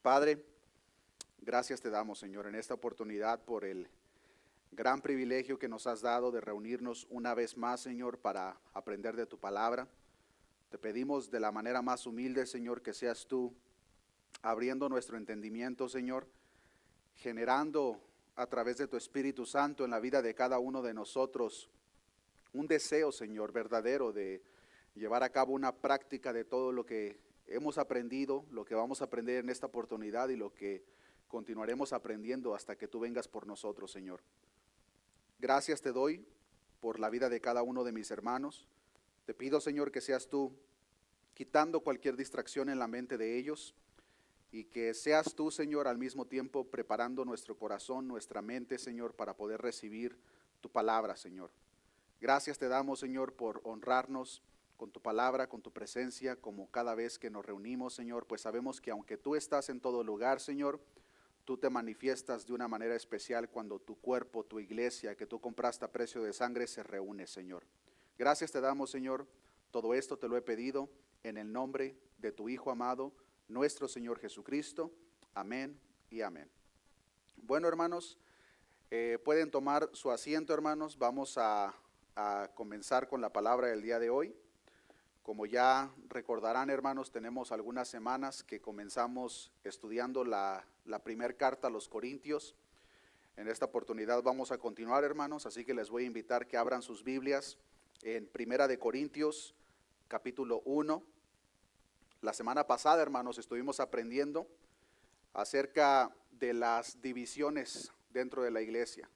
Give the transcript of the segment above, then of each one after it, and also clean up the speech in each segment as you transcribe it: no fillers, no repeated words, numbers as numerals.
Padre, gracias te damos, Señor, en esta oportunidad por el gran privilegio que nos has dado de reunirnos una vez más, Señor, para aprender de tu palabra. Te pedimos de la manera más humilde, Señor, que seas tú abriendo nuestro entendimiento, Señor, generando a través de tu Espíritu Santo en la vida de cada uno de nosotros un deseo, Señor, verdadero de llevar a cabo una práctica de todo lo que hemos aprendido, lo que vamos a aprender en esta oportunidad y lo que continuaremos aprendiendo hasta que tú vengas por nosotros, Señor. Gracias te doy por la vida de cada uno de mis hermanos. Te pido, Señor, que seas tú quitando cualquier distracción en la mente de ellos y que seas tú, Señor, al mismo tiempo preparando nuestro corazón, nuestra mente, Señor, para poder recibir tu palabra, Señor. Gracias te damos, Señor, por honrarnos con tu palabra, con tu presencia, como cada vez que nos reunimos, Señor, pues sabemos que aunque tú estás en todo lugar, Señor, tú te manifiestas de una manera especial cuando tu cuerpo, tu iglesia, que tú compraste a precio de sangre, se reúne, Señor. Gracias te damos, Señor. Todo esto te lo he pedido en el nombre de tu Hijo amado, nuestro Señor Jesucristo. Amén y amén. Bueno, hermanos, pueden tomar su asiento, hermanos. Vamos a comenzar con la palabra del día de hoy. Como ya recordarán, hermanos, tenemos algunas semanas que comenzamos estudiando la primera carta a los Corintios. En esta oportunidad vamos a continuar, hermanos, así que les voy a invitar que abran sus Biblias en Primera de Corintios, capítulo 1. La semana pasada, hermanos, estuvimos aprendiendo acerca de las divisiones dentro de la iglesia.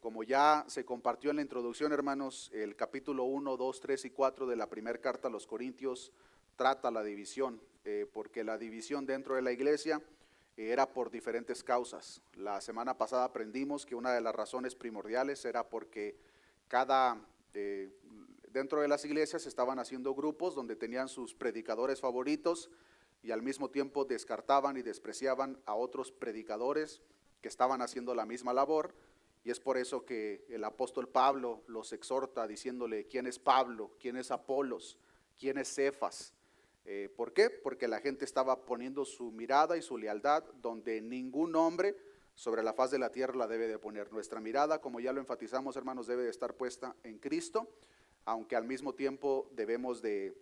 Como ya se compartió en la introducción, hermanos, el capítulo 1, 2, 3 y 4 de la primera carta a los Corintios trata la división, porque la división dentro de la iglesia era por diferentes causas. La semana pasada aprendimos que una de las razones primordiales era porque dentro de las iglesias estaban haciendo grupos donde tenían sus predicadores favoritos y al mismo tiempo descartaban y despreciaban a otros predicadores que estaban haciendo la misma labor. Y es por eso que el apóstol Pablo los exhorta diciéndole quién es Pablo, quién es Apolos, quién es Cefas. ¿Por qué? Porque la gente estaba poniendo su mirada y su lealtad donde ningún hombre sobre la faz de la tierra la debe de poner. Nuestra mirada, como ya lo enfatizamos, hermanos, debe de estar puesta en Cristo, aunque al mismo tiempo debemos de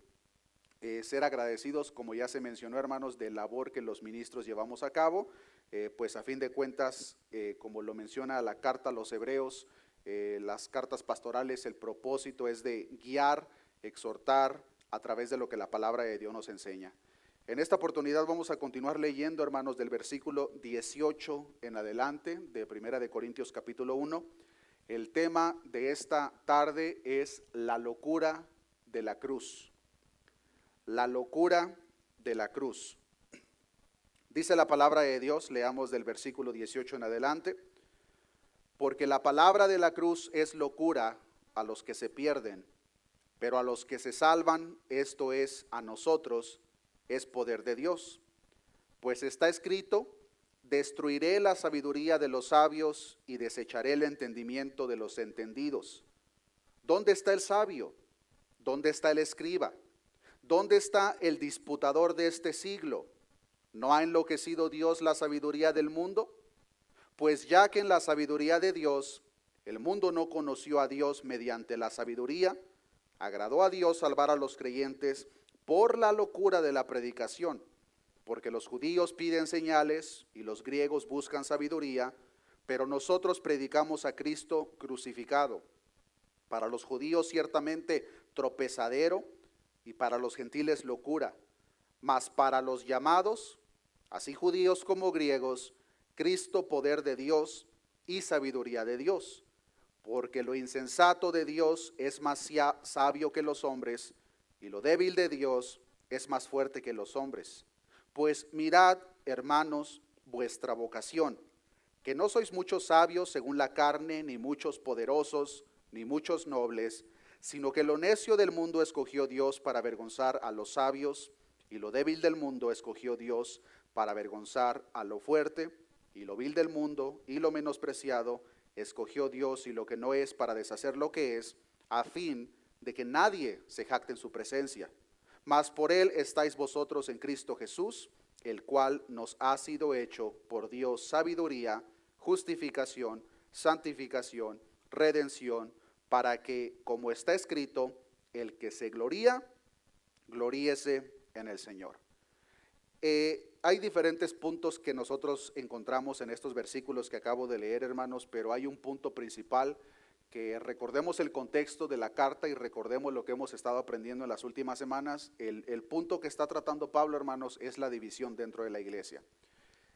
ser agradecidos, como ya se mencionó, hermanos, de la labor que los ministros llevamos a cabo. Pues a fin de cuentas, como lo menciona la carta a los hebreos, las cartas pastorales, el propósito es de guiar, exhortar a través de lo que la palabra de Dios nos enseña. En esta oportunidad vamos a continuar leyendo, hermanos, del versículo 18 en adelante de Primera de Corintios capítulo 1. El tema de esta tarde es la locura de la cruz. La locura de la cruz. Dice la palabra de Dios, leamos del versículo 18 en adelante, porque la palabra de la cruz es locura a los que se pierden, pero a los que se salvan, esto es, a nosotros, es poder de Dios. Pues está escrito, destruiré la sabiduría de los sabios y desecharé el entendimiento de los entendidos. ¿Dónde está el sabio? ¿Dónde está el escriba? ¿Dónde está el disputador de este siglo? ¿No ha enloquecido Dios la sabiduría del mundo? Pues ya que en la sabiduría de Dios el mundo no conoció a Dios mediante la sabiduría, agradó a Dios salvar a los creyentes por la locura de la predicación, porque los judíos piden señales y los griegos buscan sabiduría, pero nosotros predicamos a Cristo crucificado. Para los judíos ciertamente tropezadero y para los gentiles locura, mas para los llamados, así judíos como griegos, Cristo poder de Dios y sabiduría de Dios, porque lo insensato de Dios es más sabio que los hombres, y lo débil de Dios es más fuerte que los hombres. Pues mirad, hermanos, vuestra vocación, que no sois muchos sabios según la carne, ni muchos poderosos, ni muchos nobles, sino que lo necio del mundo escogió Dios para avergonzar a los sabios, y lo débil del mundo escogió Dios para avergonzar a lo fuerte, y lo vil del mundo y lo menospreciado escogió Dios y lo que no es para deshacer lo que es, a fin de que nadie se jacte en su presencia. Mas por él estáis vosotros en Cristo Jesús, el cual nos ha sido hecho por Dios sabiduría, justificación, santificación, redención, para que, como está escrito, el que se gloría, gloríese en el Señor. Hay diferentes puntos que nosotros encontramos en estos versículos que acabo de leer, hermanos, pero hay un punto principal, que recordemos el contexto de la carta y recordemos lo que hemos estado aprendiendo en las últimas semanas. El punto que está tratando Pablo, hermanos, es la división dentro de la iglesia.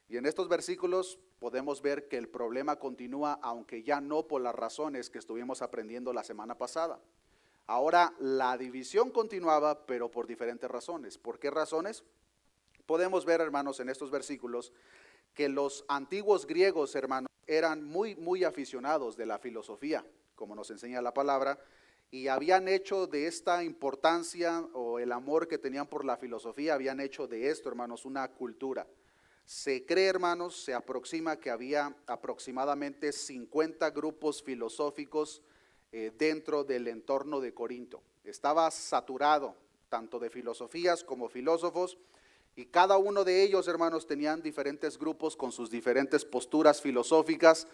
Y en estos versículos podemos ver que el problema continúa, aunque ya no por las razones que estuvimos aprendiendo la semana pasada. Ahora la división continuaba, pero por diferentes razones. ¿Por qué razones? Podemos ver, hermanos, en estos versículos que los antiguos griegos, hermanos, eran muy aficionados de la filosofía, como nos enseña la palabra, y habían hecho de esta importancia o el amor que tenían por la filosofía, habían hecho de esto, hermanos, una cultura. Se cree, hermanos, se aproxima que había aproximadamente 50 grupos filosóficos dentro del entorno de Corinto. Estaba saturado tanto de filosofías como filósofos, y cada uno de ellos, hermanos, tenían diferentes grupos con sus diferentes posturas filosóficas,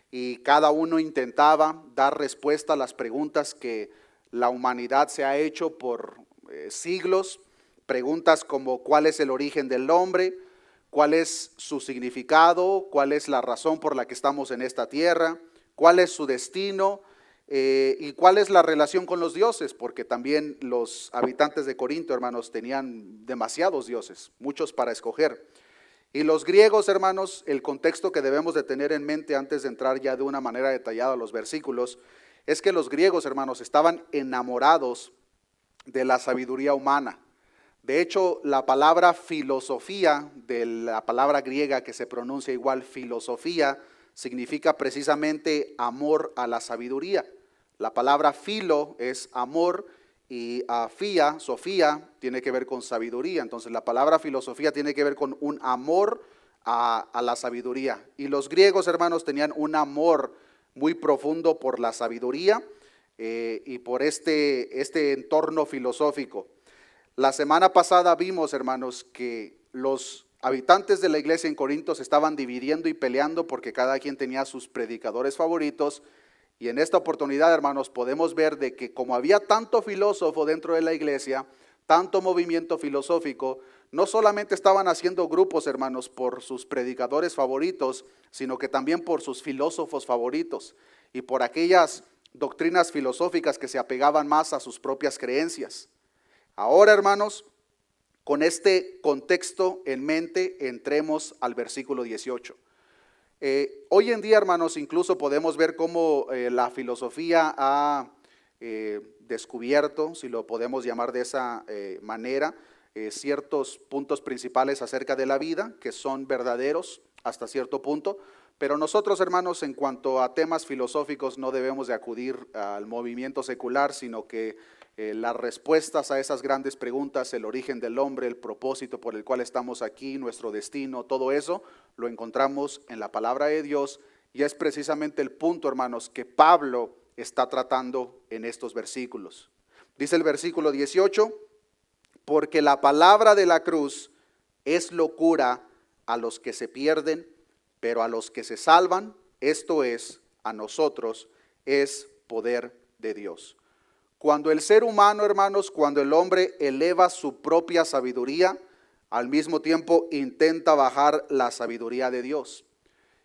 y cada uno intentaba dar respuesta a las preguntas que la humanidad se ha hecho por siglos. Preguntas como: ¿cuál es el origen del hombre? ¿Cuál es su significado? ¿Cuál es la razón por la que estamos en esta tierra? ¿Cuál es su destino? ¿Y cuál es la relación con los dioses? Porque también los habitantes de Corinto, hermanos, tenían demasiados dioses, muchos para escoger. Y los griegos, hermanos, el contexto que debemos de tener en mente antes de entrar ya de una manera detallada a los versículos, es que los griegos, hermanos, estaban enamorados de la sabiduría humana. De hecho, la palabra filosofía, de la palabra griega que se pronuncia igual filosofía, significa precisamente amor a la sabiduría. La palabra filo es amor, y fía, Sofía, tiene que ver con sabiduría. Entonces la palabra filosofía tiene que ver con un amor a la sabiduría. Y los griegos, hermanos, tenían un amor muy profundo por la sabiduría y por este entorno filosófico. La semana pasada vimos, hermanos, que los habitantes de la iglesia en Corinto se estaban dividiendo y peleando porque cada quien tenía sus predicadores favoritos. Y en esta oportunidad, hermanos, podemos ver de que como había tanto filósofo dentro de la iglesia, tanto movimiento filosófico, no solamente estaban haciendo grupos, hermanos, por sus predicadores favoritos, sino que también por sus filósofos favoritos y por aquellas doctrinas filosóficas que se apegaban más a sus propias creencias. Ahora, hermanos, con este contexto en mente, entremos al versículo 18. Hoy en día, hermanos, incluso podemos ver cómo la filosofía ha descubierto, si lo podemos llamar de esa manera, ciertos puntos principales acerca de la vida que son verdaderos hasta cierto punto. Pero nosotros, hermanos, en cuanto a temas filosóficos, no debemos de acudir al movimiento secular, sino que las respuestas a esas grandes preguntas, el origen del hombre, el propósito por el cual estamos aquí, nuestro destino, todo eso, lo encontramos en la palabra de Dios, y es precisamente el punto, hermanos, que Pablo está tratando en estos versículos. Dice el versículo 18, porque la palabra de la cruz es locura a los que se pierden, pero a los que se salvan, esto es, a nosotros, es poder de Dios. Cuando el ser humano, hermanos, cuando el hombre eleva su propia sabiduría, al mismo tiempo intenta bajar la sabiduría de Dios.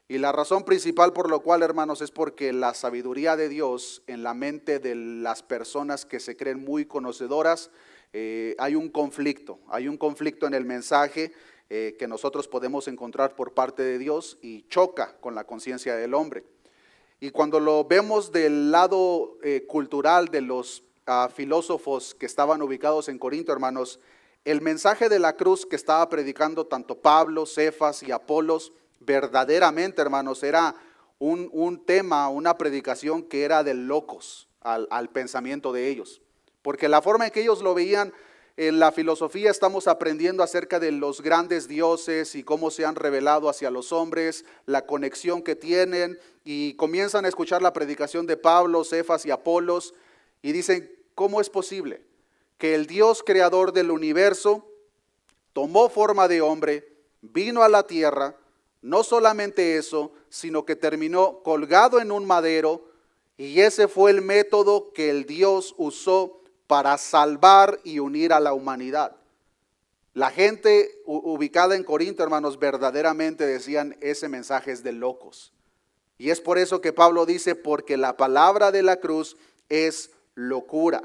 Y la razón principal por lo cual, hermanos, es porque la sabiduría de Dios en la mente de las personas que se creen muy conocedoras, hay un conflicto en el mensaje que nosotros podemos encontrar por parte de Dios y choca con la conciencia del hombre. Y cuando lo vemos del lado cultural de los filósofos que estaban ubicados en Corinto, hermanos, el mensaje de la cruz que estaba predicando tanto Pablo, Cefas y Apolos, verdaderamente, hermanos, era un tema, una predicación que era de locos al pensamiento de ellos. Porque la forma en que ellos lo veían, en la filosofía estamos aprendiendo acerca de los grandes dioses y cómo se han revelado hacia los hombres, la conexión que tienen, y comienzan a escuchar la predicación de Pablo, Cefas y Apolos y dicen, ¿cómo es posible que el Dios creador del universo tomó forma de hombre, vino a la tierra, no solamente eso, sino que terminó colgado en un madero, y ese fue el método que el Dios usó para salvar y unir a la humanidad. La gente ubicada en Corinto, hermanos, verdaderamente decían, ese mensaje es de locos. Y es por eso que Pablo dice, porque la palabra de la cruz es locura.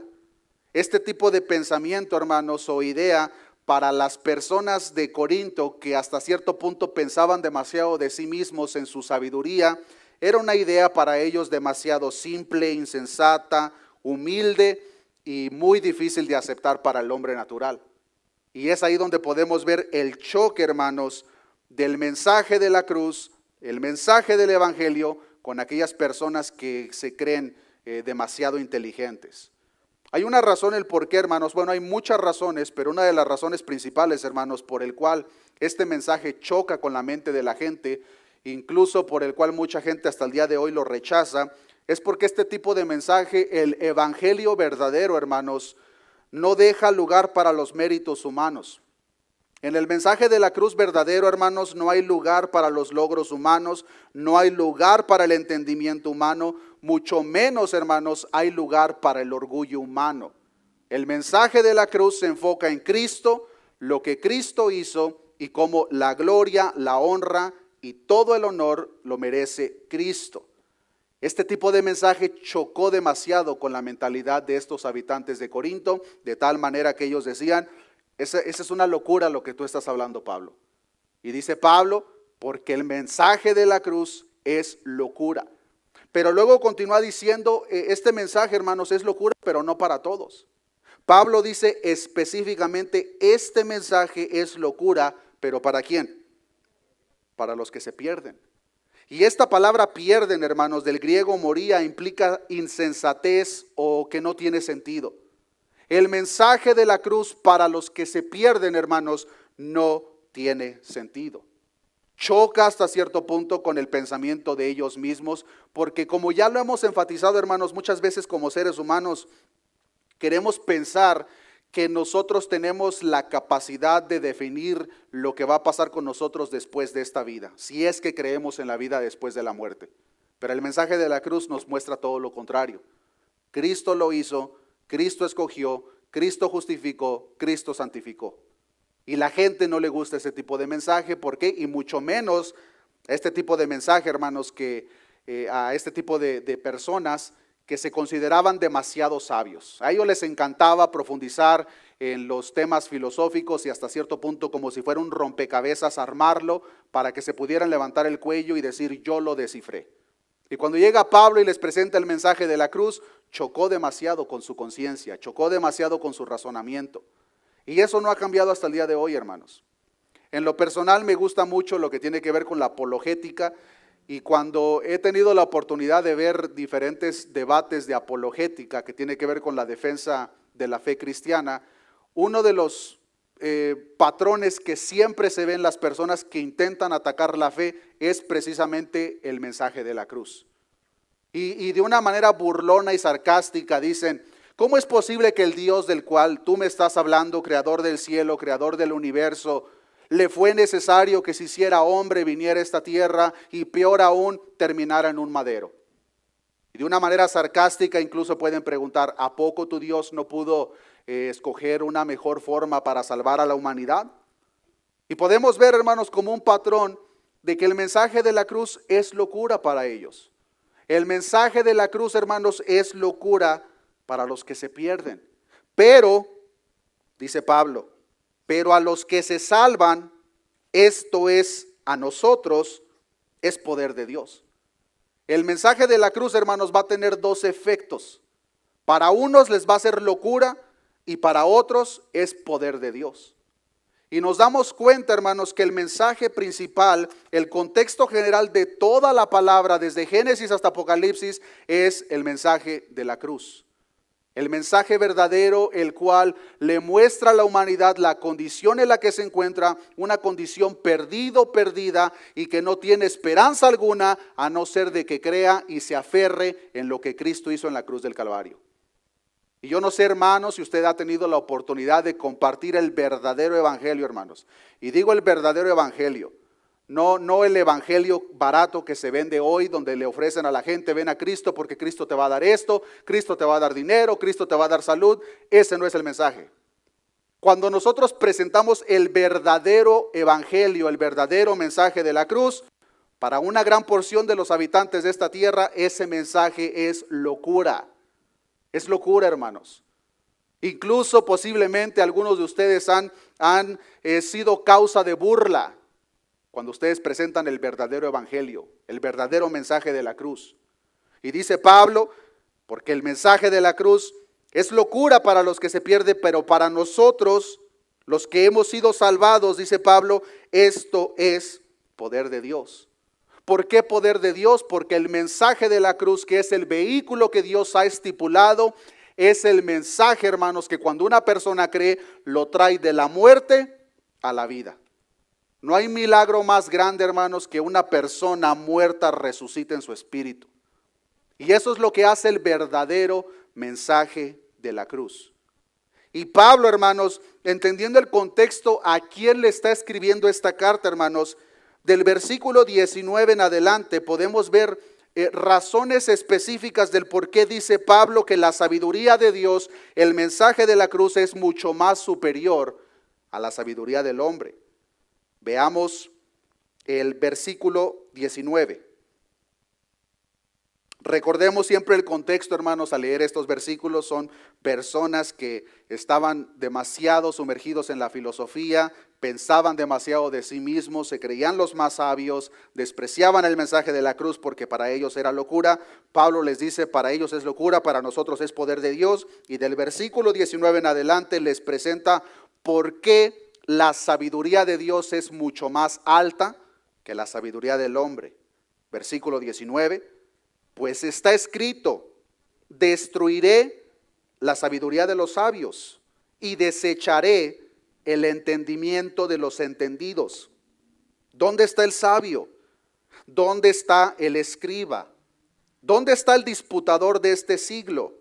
Este tipo de pensamiento, hermanos, o idea para las personas de Corinto que hasta cierto punto pensaban demasiado de sí mismos en su sabiduría, era una idea para ellos demasiado simple, insensata, humilde y muy difícil de aceptar para el hombre natural. Y es ahí donde podemos ver el choque, hermanos, del mensaje de la cruz, el mensaje del evangelio con aquellas personas que se creen demasiado inteligentes. Hay una razón el por qué, hermanos. Bueno, hay muchas razones, pero una de las razones principales, hermanos, por el cual este mensaje choca con la mente de la gente, incluso por el cual mucha gente hasta el día de hoy lo rechaza, es porque este tipo de mensaje, el evangelio verdadero, hermanos, no deja lugar para los méritos humanos. En el mensaje de la cruz verdadero, hermanos, no hay lugar para los logros humanos, no hay lugar para el entendimiento humano, mucho menos, hermanos, hay lugar para el orgullo humano. El mensaje de la cruz se enfoca en Cristo, lo que Cristo hizo y cómo la gloria, la honra y todo el honor lo merece Cristo. Este tipo de mensaje chocó demasiado con la mentalidad de estos habitantes de Corinto, de tal manera que ellos decían, esa es una locura lo que tú estás hablando, Pablo. Y dice Pablo, porque el mensaje de la cruz es locura. Pero luego continúa diciendo, este mensaje, hermanos, es locura, pero no para todos. Pablo dice específicamente, este mensaje es locura, pero ¿para quién? Para los que se pierden. Y esta palabra pierden, hermanos, del griego moría, implica insensatez o que no tiene sentido. El mensaje de la cruz para los que se pierden, hermanos, no tiene sentido. Choca hasta cierto punto con el pensamiento de ellos mismos, porque como ya lo hemos enfatizado, hermanos, muchas veces como seres humanos queremos pensar que nosotros tenemos la capacidad de definir lo que va a pasar con nosotros después de esta vida, si es que creemos en la vida después de la muerte. Pero el mensaje de la cruz nos muestra todo lo contrario. Cristo lo hizo, Cristo escogió, Cristo justificó, Cristo santificó. Y la gente no le gusta ese tipo de mensaje, ¿por qué? Y mucho menos este tipo de mensaje, hermanos, que a este tipo de personas que se consideraban demasiado sabios. A ellos les encantaba profundizar en los temas filosóficos y hasta cierto punto como si fuera un rompecabezas armarlo para que se pudieran levantar el cuello y decir yo lo descifré. Y cuando llega Pablo y les presenta el mensaje de la cruz, chocó demasiado con su conciencia, chocó demasiado con su razonamiento. Y eso no ha cambiado hasta el día de hoy, hermanos. En lo personal me gusta mucho lo que tiene que ver con la apologética. Y cuando he tenido la oportunidad de ver diferentes debates de apologética que tiene que ver con la defensa de la fe cristiana, uno de los patrones que siempre se ven en las personas que intentan atacar la fe es precisamente el mensaje de la cruz. Y de una manera burlona y sarcástica dicen, ¿cómo es posible que el Dios del cual tú me estás hablando, creador del cielo, creador del universo, le fue necesario que se hiciera hombre, viniera a esta tierra y peor aún, terminara en un madero? Y de una manera sarcástica incluso pueden preguntar, ¿a poco tu Dios no pudo escoger una mejor forma para salvar a la humanidad? Y podemos ver, hermanos, como un patrón de que el mensaje de la cruz es locura para ellos. El mensaje de la cruz, hermanos, es locura para los que se pierden. Pero, dice Pablo, pero a los que se salvan, esto es a nosotros, es poder de Dios. El mensaje de la cruz, hermanos, va a tener dos efectos. Para unos les va a ser locura y para otros es poder de Dios. Y nos damos cuenta, hermanos, que el mensaje principal, el contexto general de toda la palabra, desde Génesis hasta Apocalipsis, es el mensaje de la cruz. El mensaje verdadero, el cual le muestra a la humanidad la condición en la que se encuentra, una condición perdida y que no tiene esperanza alguna a no ser de que crea y se aferre en lo que Cristo hizo en la cruz del Calvario. Y yo no sé, hermanos, si usted ha tenido la oportunidad de compartir el verdadero evangelio, hermanos. Y digo el verdadero evangelio, no el evangelio barato que se vende hoy, donde le ofrecen a la gente: ven a Cristo porque Cristo te va a dar esto, Cristo te va a dar dinero, Cristo te va a dar salud. Ese no es el mensaje. Cuando nosotros presentamos el verdadero evangelio, el verdadero mensaje de la cruz, para una gran porción de los habitantes de esta tierra, ese mensaje es locura. Es locura, hermanos. Incluso posiblemente algunos de ustedes han sido causa de burla cuando ustedes presentan el verdadero evangelio, el verdadero mensaje de la cruz. Y dice Pablo, porque el mensaje de la cruz es locura para los que se pierden, pero para nosotros, los que hemos sido salvados, dice Pablo, esto es poder de Dios. ¿Por qué poder de Dios? Porque el mensaje de la cruz, que es el vehículo que Dios ha estipulado, es el mensaje, hermanos, que cuando una persona cree, lo trae de la muerte a la vida. No hay milagro más grande, hermanos, que una persona muerta resucite en su espíritu. Y eso es lo que hace el verdadero mensaje de la cruz. Y Pablo, hermanos, entendiendo el contexto, ¿a quién le está escribiendo esta carta, hermanos? Del versículo 19 en adelante podemos ver razones específicas del por qué dice Pablo que la sabiduría de Dios, el mensaje de la cruz, es mucho más superior a la sabiduría del hombre. Veamos el versículo 19. Recordemos siempre el contexto, hermanos, al leer estos versículos. Son personas que estaban demasiado sumergidos en la filosofía, pensaban demasiado de sí mismos, se creían los más sabios, despreciaban el mensaje de la cruz porque para ellos era locura. Pablo les dice: para ellos es locura, para nosotros es poder de Dios. Y del versículo 19 en adelante les presenta por qué la sabiduría de Dios es mucho más alta que la sabiduría del hombre. Versículo 19. Pues está escrito: destruiré la sabiduría de los sabios y desecharé el entendimiento de los entendidos. ¿Dónde está el sabio? ¿Dónde está el escriba? ¿Dónde está el disputador de este siglo?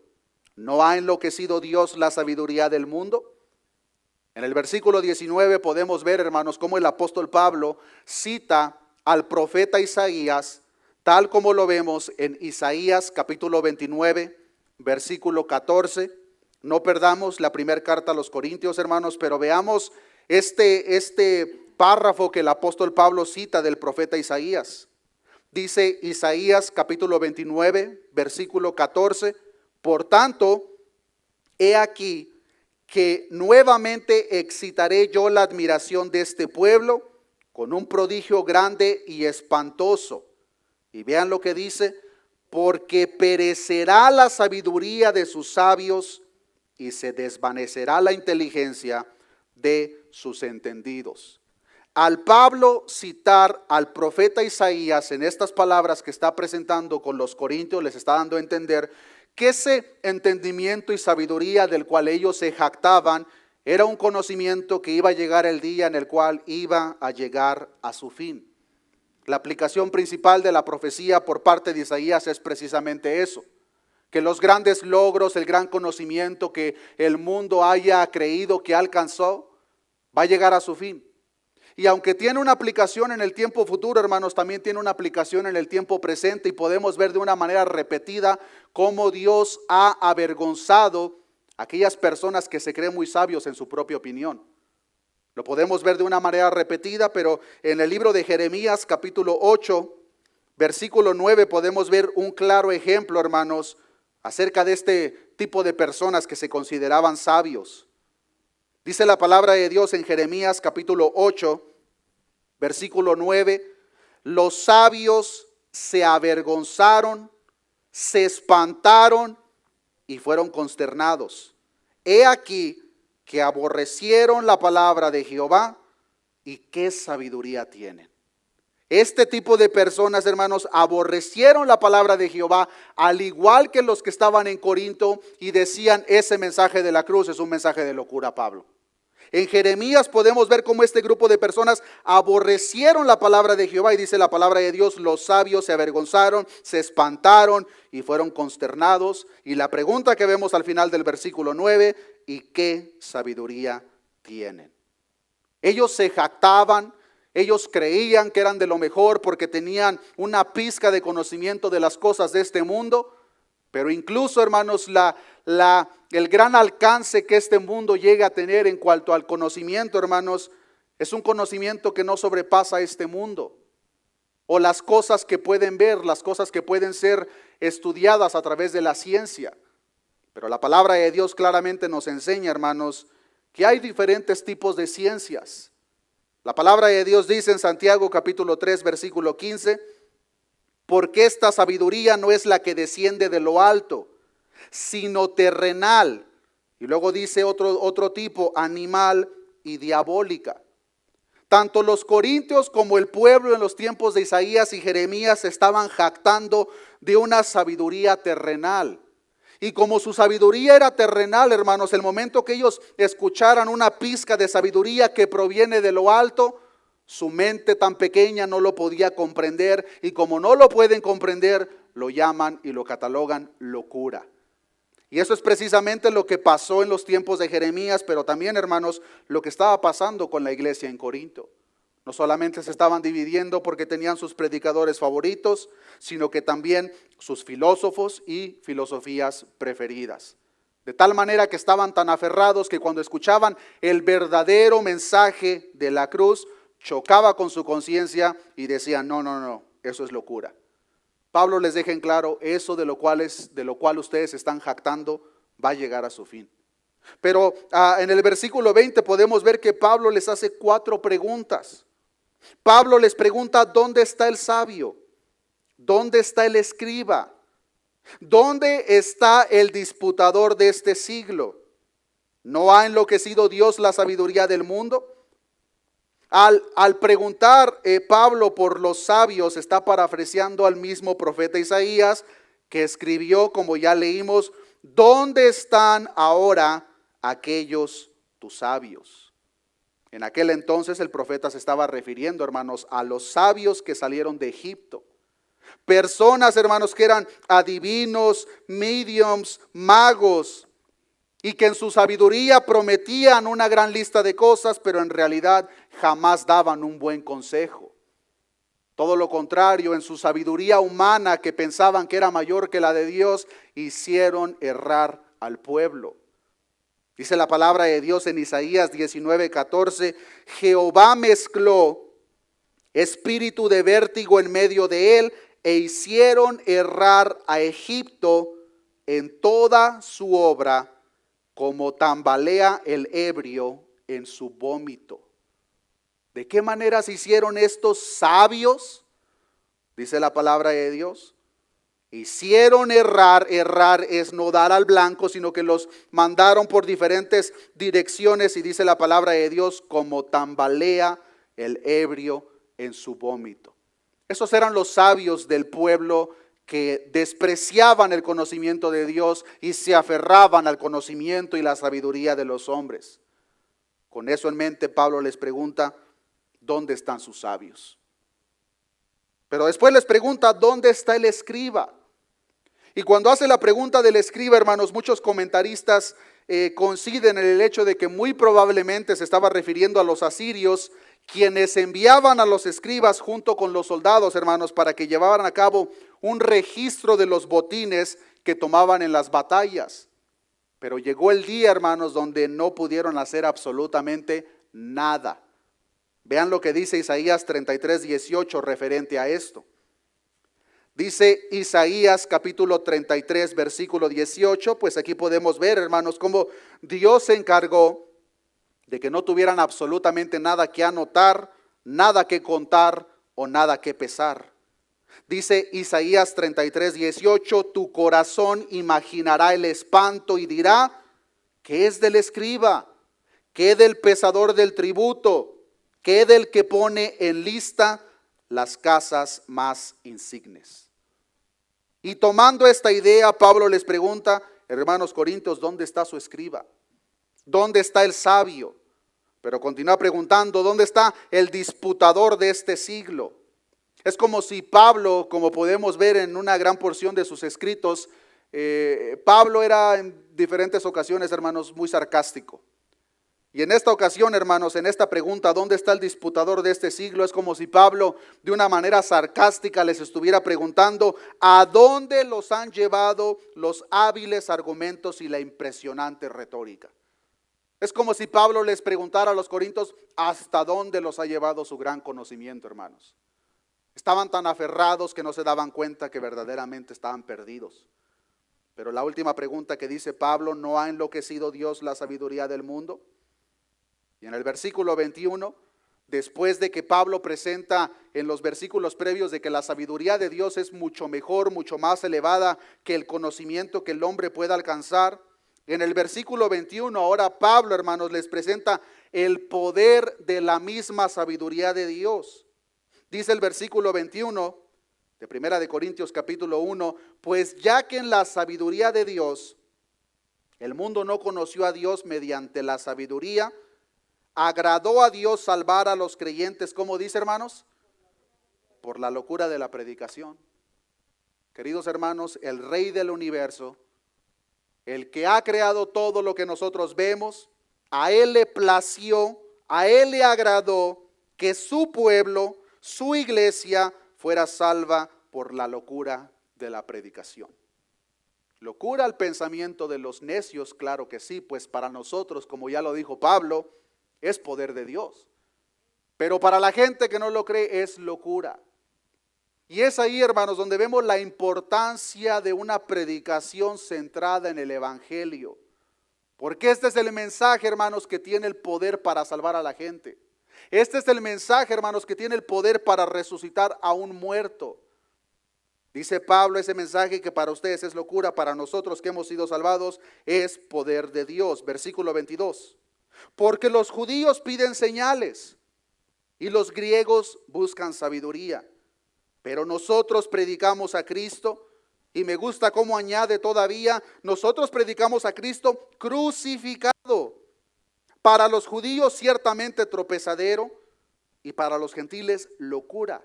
¿No ha enloquecido Dios la sabiduría del mundo? En el versículo 19 podemos ver, hermanos, cómo el apóstol Pablo cita al profeta Isaías, tal como lo vemos en Isaías capítulo 29, versículo 14. No perdamos la primera carta a los Corintios, hermanos, pero veamos este párrafo que el apóstol Pablo cita del profeta Isaías. Dice Isaías capítulo 29, versículo 14. Por tanto, he aquí que nuevamente excitaré yo la admiración de este pueblo con un prodigio grande y espantoso. Y vean lo que dice: porque perecerá la sabiduría de sus sabios y se desvanecerá la inteligencia de sus entendidos. Al Pablo citar al profeta Isaías en estas palabras que está presentando con los corintios, les está dando a entender que ese entendimiento y sabiduría del cual ellos se jactaban era un conocimiento que iba a llegar el día en el cual iba a llegar a su fin. La aplicación principal de la profecía por parte de Isaías es precisamente eso: que los grandes logros, el gran conocimiento que el mundo haya creído que alcanzó, va a llegar a su fin. Y aunque tiene una aplicación en el tiempo futuro, hermanos, también tiene una aplicación en el tiempo presente, y podemos ver de una manera repetida cómo Dios ha avergonzado a aquellas personas que se creen muy sabios en su propia opinión. Lo podemos ver de una manera repetida, pero en el libro de Jeremías capítulo 8, versículo 9, podemos ver un claro ejemplo, hermanos, acerca de este tipo de personas que se consideraban sabios. Dice la palabra de Dios en Jeremías capítulo 8, versículo 9: los sabios se avergonzaron, se espantaron y fueron consternados. He aquí que aborrecieron la palabra de Jehová, y qué sabiduría tienen. Este tipo de personas, hermanos, aborrecieron la palabra de Jehová, al igual que los que estaban en Corinto y decían: ese mensaje de la cruz es un mensaje de locura, Pablo. En Jeremías podemos ver cómo este grupo de personas aborrecieron la palabra de Jehová, y dice la palabra de Dios: los sabios se avergonzaron, se espantaron y fueron consternados. Y la pregunta que vemos al final del versículo 9: ¿y qué sabiduría tienen? Ellos se jactaban, ellos creían que eran de lo mejor porque tenían una pizca de conocimiento de las cosas de este mundo. Pero incluso, hermanos, el gran alcance que este mundo llega a tener en cuanto al conocimiento, hermanos, es un conocimiento que no sobrepasa este mundo. O las cosas que pueden ver, las cosas que pueden ser estudiadas a través de la ciencia. Pero la palabra de Dios claramente nos enseña, hermanos, que hay diferentes tipos de ciencias. La palabra de Dios dice en Santiago capítulo 3, versículo 15: porque esta sabiduría no es la que desciende de lo alto, sino terrenal. Y luego dice otro tipo: animal y diabólica. Tanto los corintios como el pueblo en los tiempos de Isaías y Jeremías estaban jactando de una sabiduría terrenal. Y como su sabiduría era terrenal, hermanos, el momento que ellos escucharan una pizca de sabiduría que proviene de lo alto, su mente tan pequeña no lo podía comprender, y como no lo pueden comprender, lo llaman y lo catalogan locura. Y eso es precisamente lo que pasó en los tiempos de Jeremías, pero también, hermanos, lo que estaba pasando con la iglesia en Corinto. No solamente se estaban dividiendo porque tenían sus predicadores favoritos, sino que también sus filósofos y filosofías preferidas. De tal manera que estaban tan aferrados que cuando escuchaban el verdadero mensaje de la cruz, chocaba con su conciencia y decían: no, eso es locura. Pablo les deja en claro: eso de lo cual ustedes están jactando va a llegar a su fin. Pero en el versículo 20 podemos ver que Pablo les hace 4 preguntas. Pablo les pregunta: ¿dónde está el sabio? ¿Dónde está el escriba? ¿Dónde está el disputador de este siglo? ¿No ha enloquecido Dios la sabiduría del mundo? Al preguntar Pablo por los sabios, está parafraseando al mismo profeta Isaías, que escribió, como ya leímos: ¿dónde están ahora aquellos tus sabios? En aquel entonces el profeta se estaba refiriendo, hermanos, a los sabios que salieron de Egipto. Personas, hermanos, que eran adivinos, mediums, magos, y que en su sabiduría prometían una gran lista de cosas, pero en realidad jamás daban un buen consejo. Todo lo contrario, en su sabiduría humana, que pensaban que era mayor que la de Dios, hicieron errar al pueblo. Dice la palabra de Dios en Isaías 19:14: Jehová mezcló espíritu de vértigo en medio de él, e hicieron errar a Egipto en toda su obra, como tambalea el ebrio en su vómito. ¿De qué manera se hicieron estos sabios? Dice la palabra de Dios: hicieron errar. Errar es no dar al blanco, sino que los mandaron por diferentes direcciones, y dice la palabra de Dios: como tambalea el ebrio en su vómito. Esos eran los sabios del pueblo que despreciaban el conocimiento de Dios y se aferraban al conocimiento y la sabiduría de los hombres. Con eso en mente, Pablo les pregunta: ¿dónde están sus sabios? Pero después les pregunta: ¿dónde está el escriba? Y cuando hace la pregunta del escriba, hermanos, muchos comentaristas coinciden en el hecho de que muy probablemente se estaba refiriendo a los asirios, quienes enviaban a los escribas junto con los soldados, hermanos, para que llevaran a cabo un registro de los botines que tomaban en las batallas. Pero llegó el día, hermanos, donde no pudieron hacer absolutamente nada. Vean lo que dice Isaías 33:18 referente a esto. Dice Isaías capítulo 33, versículo 18, pues aquí podemos ver, hermanos, cómo Dios se encargó de que no tuvieran absolutamente nada que anotar, nada que contar o nada que pesar. Dice Isaías 33:18: tu corazón imaginará el espanto y dirá: ¿qué es del escriba? ¿Qué del pesador del tributo? ¿Qué del que pone en lista las casas más insignes? Y tomando esta idea, Pablo les pregunta: hermanos corintios, ¿dónde está su escriba? ¿Dónde está el sabio? Pero continúa preguntando, ¿dónde está el disputador de este siglo? Es como si Pablo, como podemos ver en una gran porción de sus escritos, Pablo era en diferentes ocasiones, hermanos, muy sarcástico. Y en esta ocasión, hermanos, en esta pregunta, ¿dónde está el disputador de este siglo? Es como si Pablo, de una manera sarcástica, les estuviera preguntando, ¿a dónde los han llevado los hábiles argumentos y la impresionante retórica? Es como si Pablo les preguntara a los corintios, ¿hasta dónde los ha llevado su gran conocimiento, hermanos? Estaban tan aferrados que no se daban cuenta que verdaderamente estaban perdidos. Pero la última pregunta que dice Pablo, ¿no ha enloquecido Dios la sabiduría del mundo? Y en el versículo 21, después de que Pablo presenta en los versículos previos de que la sabiduría de Dios es mucho mejor, mucho más elevada que el conocimiento que el hombre pueda alcanzar, en el versículo 21 ahora Pablo, hermanos, les presenta el poder de la misma sabiduría de Dios. Dice el versículo 21 de Primera de Corintios capítulo 1, pues ya que en la sabiduría de Dios, el mundo no conoció a Dios mediante la sabiduría, agradó a Dios salvar a los creyentes, ¿cómo dice, hermanos? Por la locura de la predicación. Queridos hermanos, el Rey del universo, el que ha creado todo lo que nosotros vemos, a Él le plació, a Él le agradó que su pueblo, su iglesia, fuera salva por la locura de la predicación. Locura al pensamiento de los necios, claro que sí, pues para nosotros, como ya lo dijo Pablo, es poder de Dios. Pero para la gente que no lo cree es locura. Y es ahí, hermanos, donde vemos la importancia de una predicación centrada en el Evangelio. Porque este es el mensaje, hermanos, que tiene el poder para salvar a la gente. Este es el mensaje, hermanos, que tiene el poder para resucitar a un muerto. Dice Pablo, ese mensaje que para ustedes es locura, para nosotros que hemos sido salvados es poder de Dios. Versículo 22. Porque los judíos piden señales y los griegos buscan sabiduría. Pero nosotros predicamos a Cristo, y me gusta cómo añade todavía, nosotros predicamos a Cristo crucificado. Para los judíos ciertamente tropezadero, y para los gentiles locura.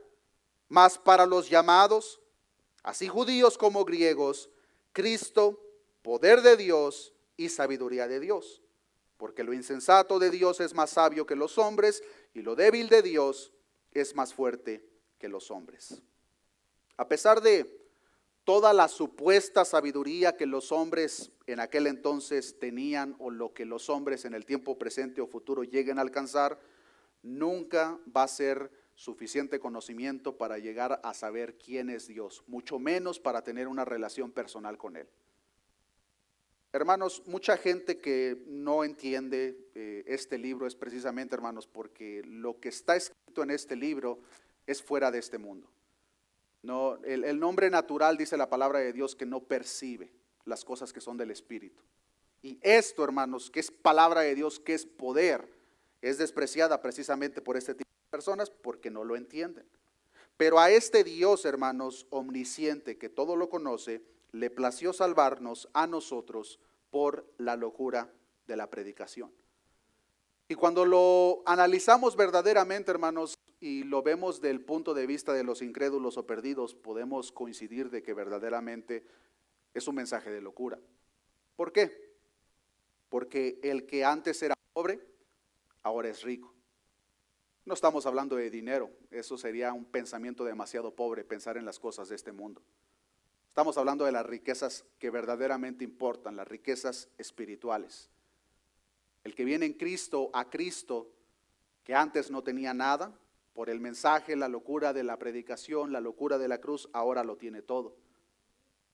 Mas para los llamados, así judíos como griegos, Cristo, poder de Dios y sabiduría de Dios. Porque lo insensato de Dios es más sabio que los hombres, y lo débil de Dios es más fuerte que los hombres. A pesar de toda la supuesta sabiduría que los hombres en aquel entonces tenían, o lo que los hombres en el tiempo presente o futuro lleguen a alcanzar, nunca va a ser suficiente conocimiento para llegar a saber quién es Dios, mucho menos para tener una relación personal con Él. Hermanos, mucha gente que no entiende este libro es precisamente, hermanos, porque lo que está escrito en este libro es fuera de este mundo. No, el nombre natural, dice la palabra de Dios, que no percibe las cosas que son del Espíritu. Y esto, hermanos, que es palabra de Dios, que es poder, es despreciada precisamente por este tipo de personas porque no lo entienden. Pero a este Dios, hermanos, omnisciente, que todo lo conoce, le plació salvarnos a nosotros por la locura de la predicación. Y cuando lo analizamos verdaderamente, hermanos, y lo vemos del punto de vista de los incrédulos o perdidos, podemos coincidir de que verdaderamente es un mensaje de locura. ¿Por qué? Porque el que antes era pobre, ahora es rico. No estamos hablando de dinero, eso sería un pensamiento demasiado pobre, pensar en las cosas de este mundo. Estamos hablando de las riquezas que verdaderamente importan, las riquezas espirituales. El que viene en Cristo, a Cristo, que antes no tenía nada, por el mensaje, la locura de la predicación, la locura de la cruz, ahora lo tiene todo.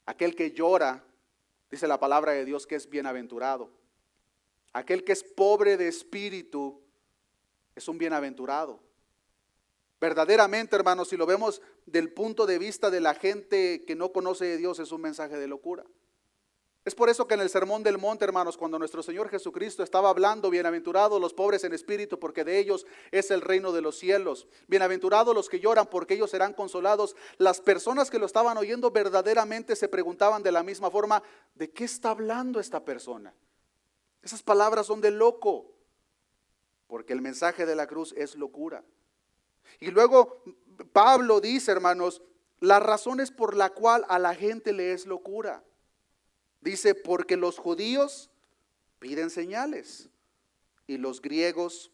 Aquel que llora, dice la palabra de Dios, que es bienaventurado. Aquel que es pobre de espíritu es un bienaventurado. Verdaderamente, hermanos, si lo vemos del punto de vista de la gente que no conoce de Dios, es un mensaje de locura. Es por eso que en el Sermón del Monte, hermanos, cuando nuestro Señor Jesucristo estaba hablando, bienaventurados los pobres en espíritu, porque de ellos es el reino de los cielos. Bienaventurados los que lloran, porque ellos serán consolados. Las personas que lo estaban oyendo verdaderamente se preguntaban de la misma forma, ¿de qué está hablando esta persona? Esas palabras son de loco. porque el mensaje de la cruz es locura. Y luego Pablo dice, hermanos, las razones por la cual a la gente le es locura. Dice, porque los judíos piden señales y los griegos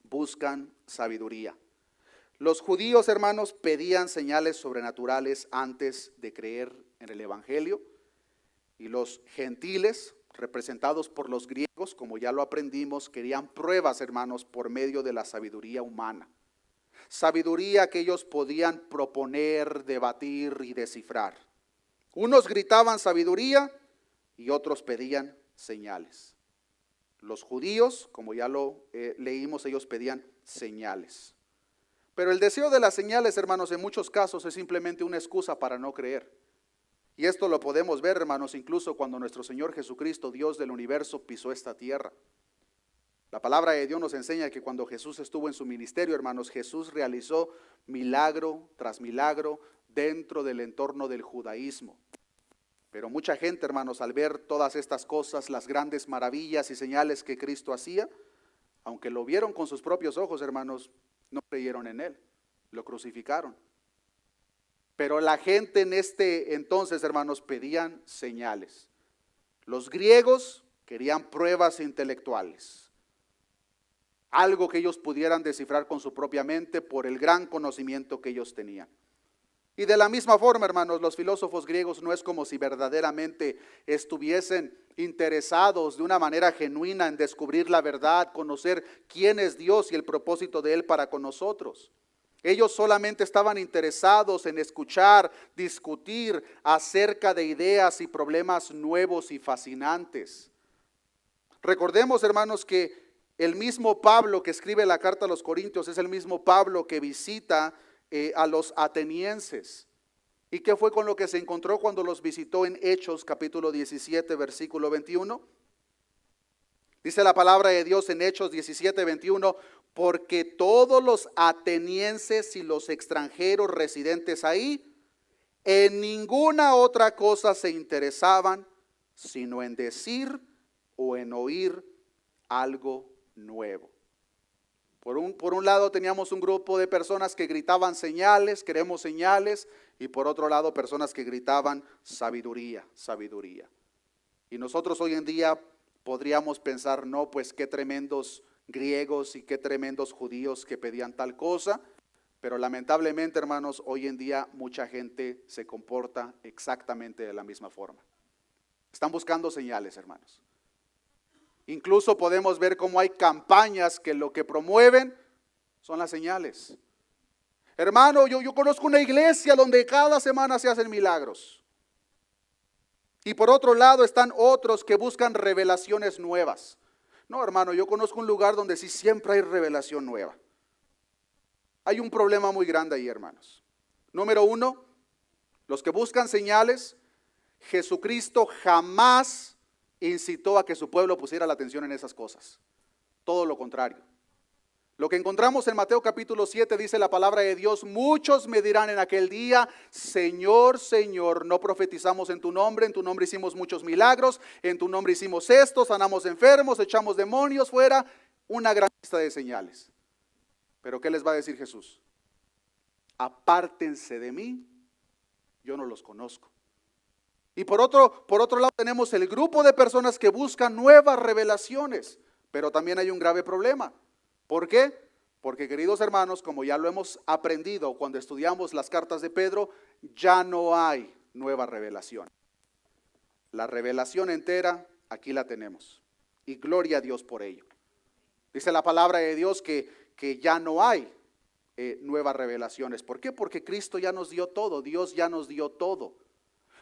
buscan sabiduría. Los judíos, hermanos, pedían señales sobrenaturales antes de creer en el evangelio, y los gentiles, representados por los griegos, como ya lo aprendimos, querían pruebas, hermanos, por medio de la sabiduría humana. Sabiduría que ellos podían proponer, debatir y descifrar. Unos gritaban sabiduría y otros pedían señales. Los judíos, como ya lo leímos, ellos pedían señales. Pero el deseo de las señales, hermanos, en muchos casos es simplemente una excusa para no creer. Y esto lo podemos ver, hermanos, incluso cuando nuestro Señor Jesucristo, Dios del universo, pisó esta tierra. La palabra de Dios nos enseña que cuando Jesús estuvo en su ministerio, hermanos, Jesús realizó milagro tras milagro dentro del entorno del judaísmo. Pero mucha gente, hermanos, al ver todas estas cosas, las grandes maravillas y señales que Cristo hacía, aunque lo vieron con sus propios ojos, hermanos, no creyeron en Él, lo crucificaron. Pero la gente en este entonces, hermanos, pedían señales. Los griegos querían pruebas intelectuales, algo que ellos pudieran descifrar con su propia mente por el gran conocimiento que ellos tenían. Y de la misma forma, hermanos, los filósofos griegos no es como si verdaderamente estuviesen interesados de una manera genuina en descubrir la verdad, conocer quién es Dios y el propósito de Él para con nosotros. Ellos solamente estaban interesados en escuchar, discutir acerca de ideas y problemas nuevos y fascinantes. Recordemos, hermanos, que el mismo Pablo que escribe la carta a los Corintios es el mismo Pablo que visita a los atenienses. ¿Y qué fue con lo que se encontró cuando los visitó en Hechos capítulo 17 versículo 21? Dice la palabra de Dios en Hechos 17, 21, porque todos los atenienses y los extranjeros residentes ahí en ninguna otra cosa se interesaban sino en decir o en oír algo nuevo. Por un lado teníamos un grupo de personas que gritaban señales, queremos señales, y por otro lado personas que gritaban sabiduría, sabiduría. Y nosotros hoy en día podríamos pensar, no, pues qué tremendos griegos y qué tremendos judíos que pedían tal cosa, pero lamentablemente, hermanos, hoy en día mucha gente se comporta exactamente de la misma forma. Están buscando señales, hermanos. Incluso podemos ver cómo hay campañas que lo que promueven son las señales. Hermano, yo conozco una iglesia donde cada semana se hacen milagros. Y por otro lado están otros que buscan revelaciones nuevas. No, hermano, yo conozco un lugar donde sí siempre hay revelación nueva. Hay un problema muy grande ahí, hermanos. Número uno, los que buscan señales, Jesucristo jamás incitó a que su pueblo pusiera la atención en esas cosas. Todo lo contrario. Lo que encontramos en Mateo capítulo 7 dice la palabra de Dios, muchos me dirán en aquel día, Señor, Señor, no profetizamos en tu nombre hicimos muchos milagros, en tu nombre hicimos esto, sanamos enfermos, echamos demonios fuera, una gran lista de señales. Pero ¿qué les va a decir Jesús? Apártense de mí, yo no los conozco. Y por otro lado tenemos el grupo de personas que buscan nuevas revelaciones, pero también hay un grave problema. ¿Por qué? Porque, queridos hermanos, como ya lo hemos aprendido cuando estudiamos las cartas de Pedro, ya no hay nueva revelación. La revelación entera aquí la tenemos y gloria a Dios por ello. Dice la palabra de Dios que ya no hay nuevas revelaciones. ¿Por qué? Porque Cristo ya nos dio todo, Dios ya nos dio todo.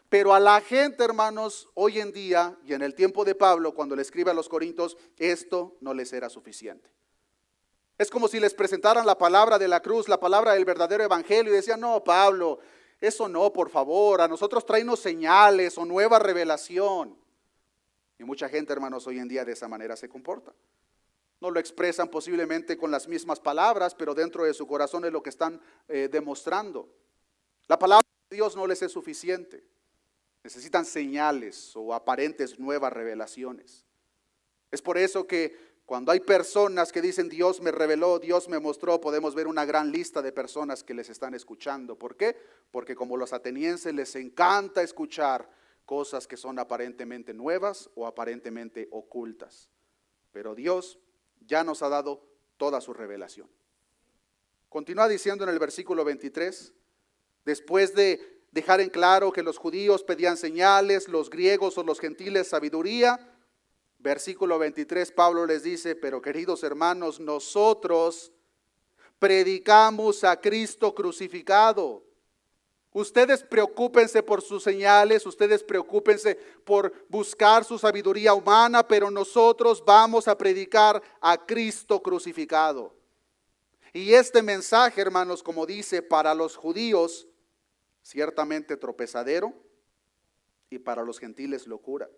Pero a la gente, hermanos, hoy en día y en el tiempo de Pablo, cuando le escribe a los Corintios, esto no les era suficiente. Es como si les presentaran la palabra de la cruz, la palabra del verdadero evangelio y decían, no, Pablo, eso no, por favor, a nosotros tráenos señales o nueva revelación. Y mucha gente, hermanos, hoy en día de esa manera se comporta. No lo expresan posiblemente con las mismas palabras, pero dentro de su corazón es lo que están demostrando. La palabra de Dios no les es suficiente. Necesitan señales o aparentes nuevas revelaciones. Es por eso que cuando hay personas que dicen Dios me reveló, Dios me mostró, podemos ver una gran lista de personas que les están escuchando. ¿Por qué? Porque como los atenienses les encanta escuchar cosas que son aparentemente nuevas o aparentemente ocultas. Pero Dios ya nos ha dado toda su revelación. Continúa diciendo en el versículo 23, después de dejar en claro que los judíos pedían señales, los griegos o los gentiles sabiduría, versículo 23, Pablo les dice, pero queridos hermanos, nosotros predicamos a Cristo crucificado. Ustedes preocúpense por sus señales, ustedes preocúpense por buscar su sabiduría humana, pero nosotros vamos a predicar a Cristo crucificado. Y este mensaje, hermanos, como dice, para los judíos, ciertamente tropezadero, y para los gentiles locura.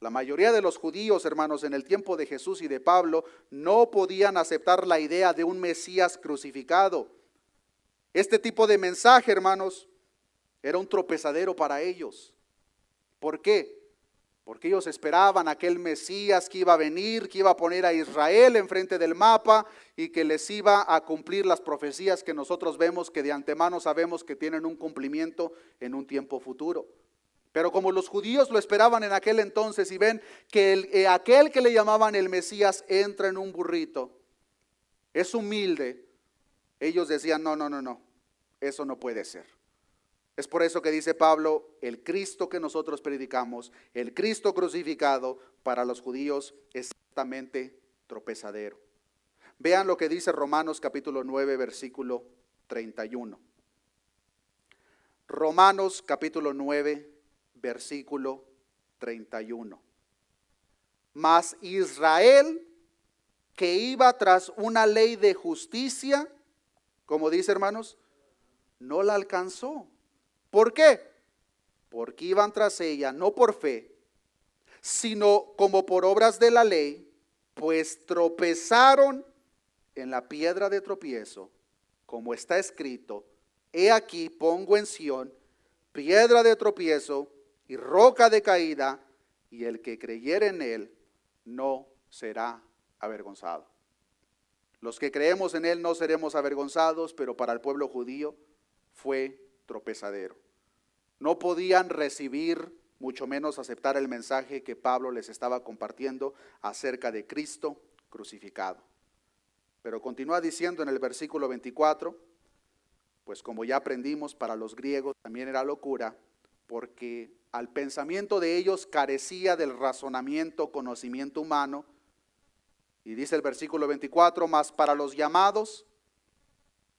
La mayoría de los judíos, hermanos, en el tiempo de Jesús y de Pablo, no podían aceptar la idea de un Mesías crucificado. Este tipo de mensaje, hermanos, era un tropezadero para ellos. ¿Por qué? Porque ellos esperaban aquel Mesías que iba a venir, que iba a poner a Israel enfrente del mapa y que les iba a cumplir las profecías que nosotros vemos, que de antemano sabemos que tienen un cumplimiento en un tiempo futuro. Pero como los judíos lo esperaban en aquel entonces y ven que aquel que le llamaban el Mesías entra en un burrito, es humilde, ellos decían no, eso no puede ser. Es por eso que dice Pablo, el Cristo que nosotros predicamos, el Cristo crucificado, para los judíos es ciertamente tropezadero. Vean lo que dice Romanos capítulo 9, versículo 31. Romanos capítulo 9, versículo 31. Mas Israel, que iba tras una ley de justicia, como dice hermanos, no la alcanzó. ¿Por qué? Porque iban tras ella, no por fe, sino como por obras de la ley, pues tropezaron en la piedra de tropiezo, como está escrito, he aquí pongo en Sión piedra de tropiezo y roca de caída, y el que creyere en él no será avergonzado. Los que creemos en él no seremos avergonzados, pero para el pueblo judío fue tropezadero. No podían recibir, mucho menos aceptar el mensaje que Pablo les estaba compartiendo acerca de Cristo crucificado. Pero continúa diciendo en el versículo 24, pues como ya aprendimos, para los griegos también era locura, porque al pensamiento de ellos carecía del razonamiento, conocimiento humano. Y dice el versículo 24, mas para los llamados,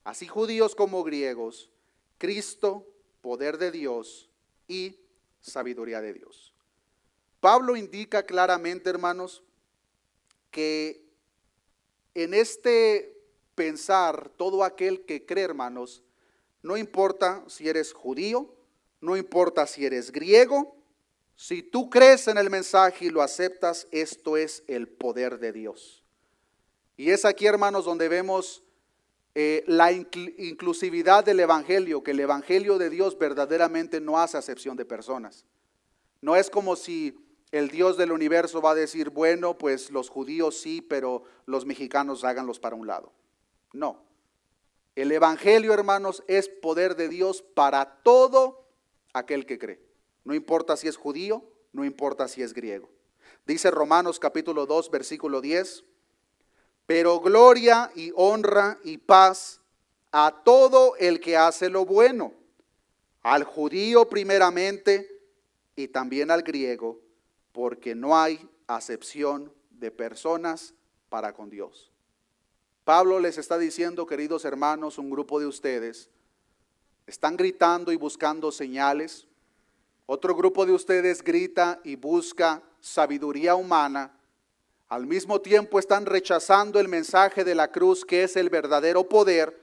así judíos como griegos, Cristo, poder de Dios y sabiduría de Dios. Pablo indica claramente, hermanos, que en este pensar, todo aquel que cree, hermanos, no importa si eres judío, no importa si eres griego, si tú crees en el mensaje y lo aceptas, esto es el poder de Dios. Y es aquí, hermanos, donde vemos la inclusividad del evangelio, que el evangelio de Dios verdaderamente no hace acepción de personas. No es como si el Dios del universo va a decir, bueno, pues los judíos sí, pero los mexicanos háganlos para un lado. No. El evangelio, hermanos, es poder de Dios para todo aquel que cree. No importa si es judío, no importa si es griego. Dice Romanos capítulo 2, versículo 10. Pero gloria y honra y paz a todo el que hace lo bueno, al judío primeramente y también al griego, porque no hay acepción de personas para con Dios. Pablo les está diciendo, queridos hermanos, un grupo de ustedes están gritando y buscando señales. Otro grupo de ustedes grita y busca sabiduría humana. Al mismo tiempo están rechazando el mensaje de la cruz, que es el verdadero poder.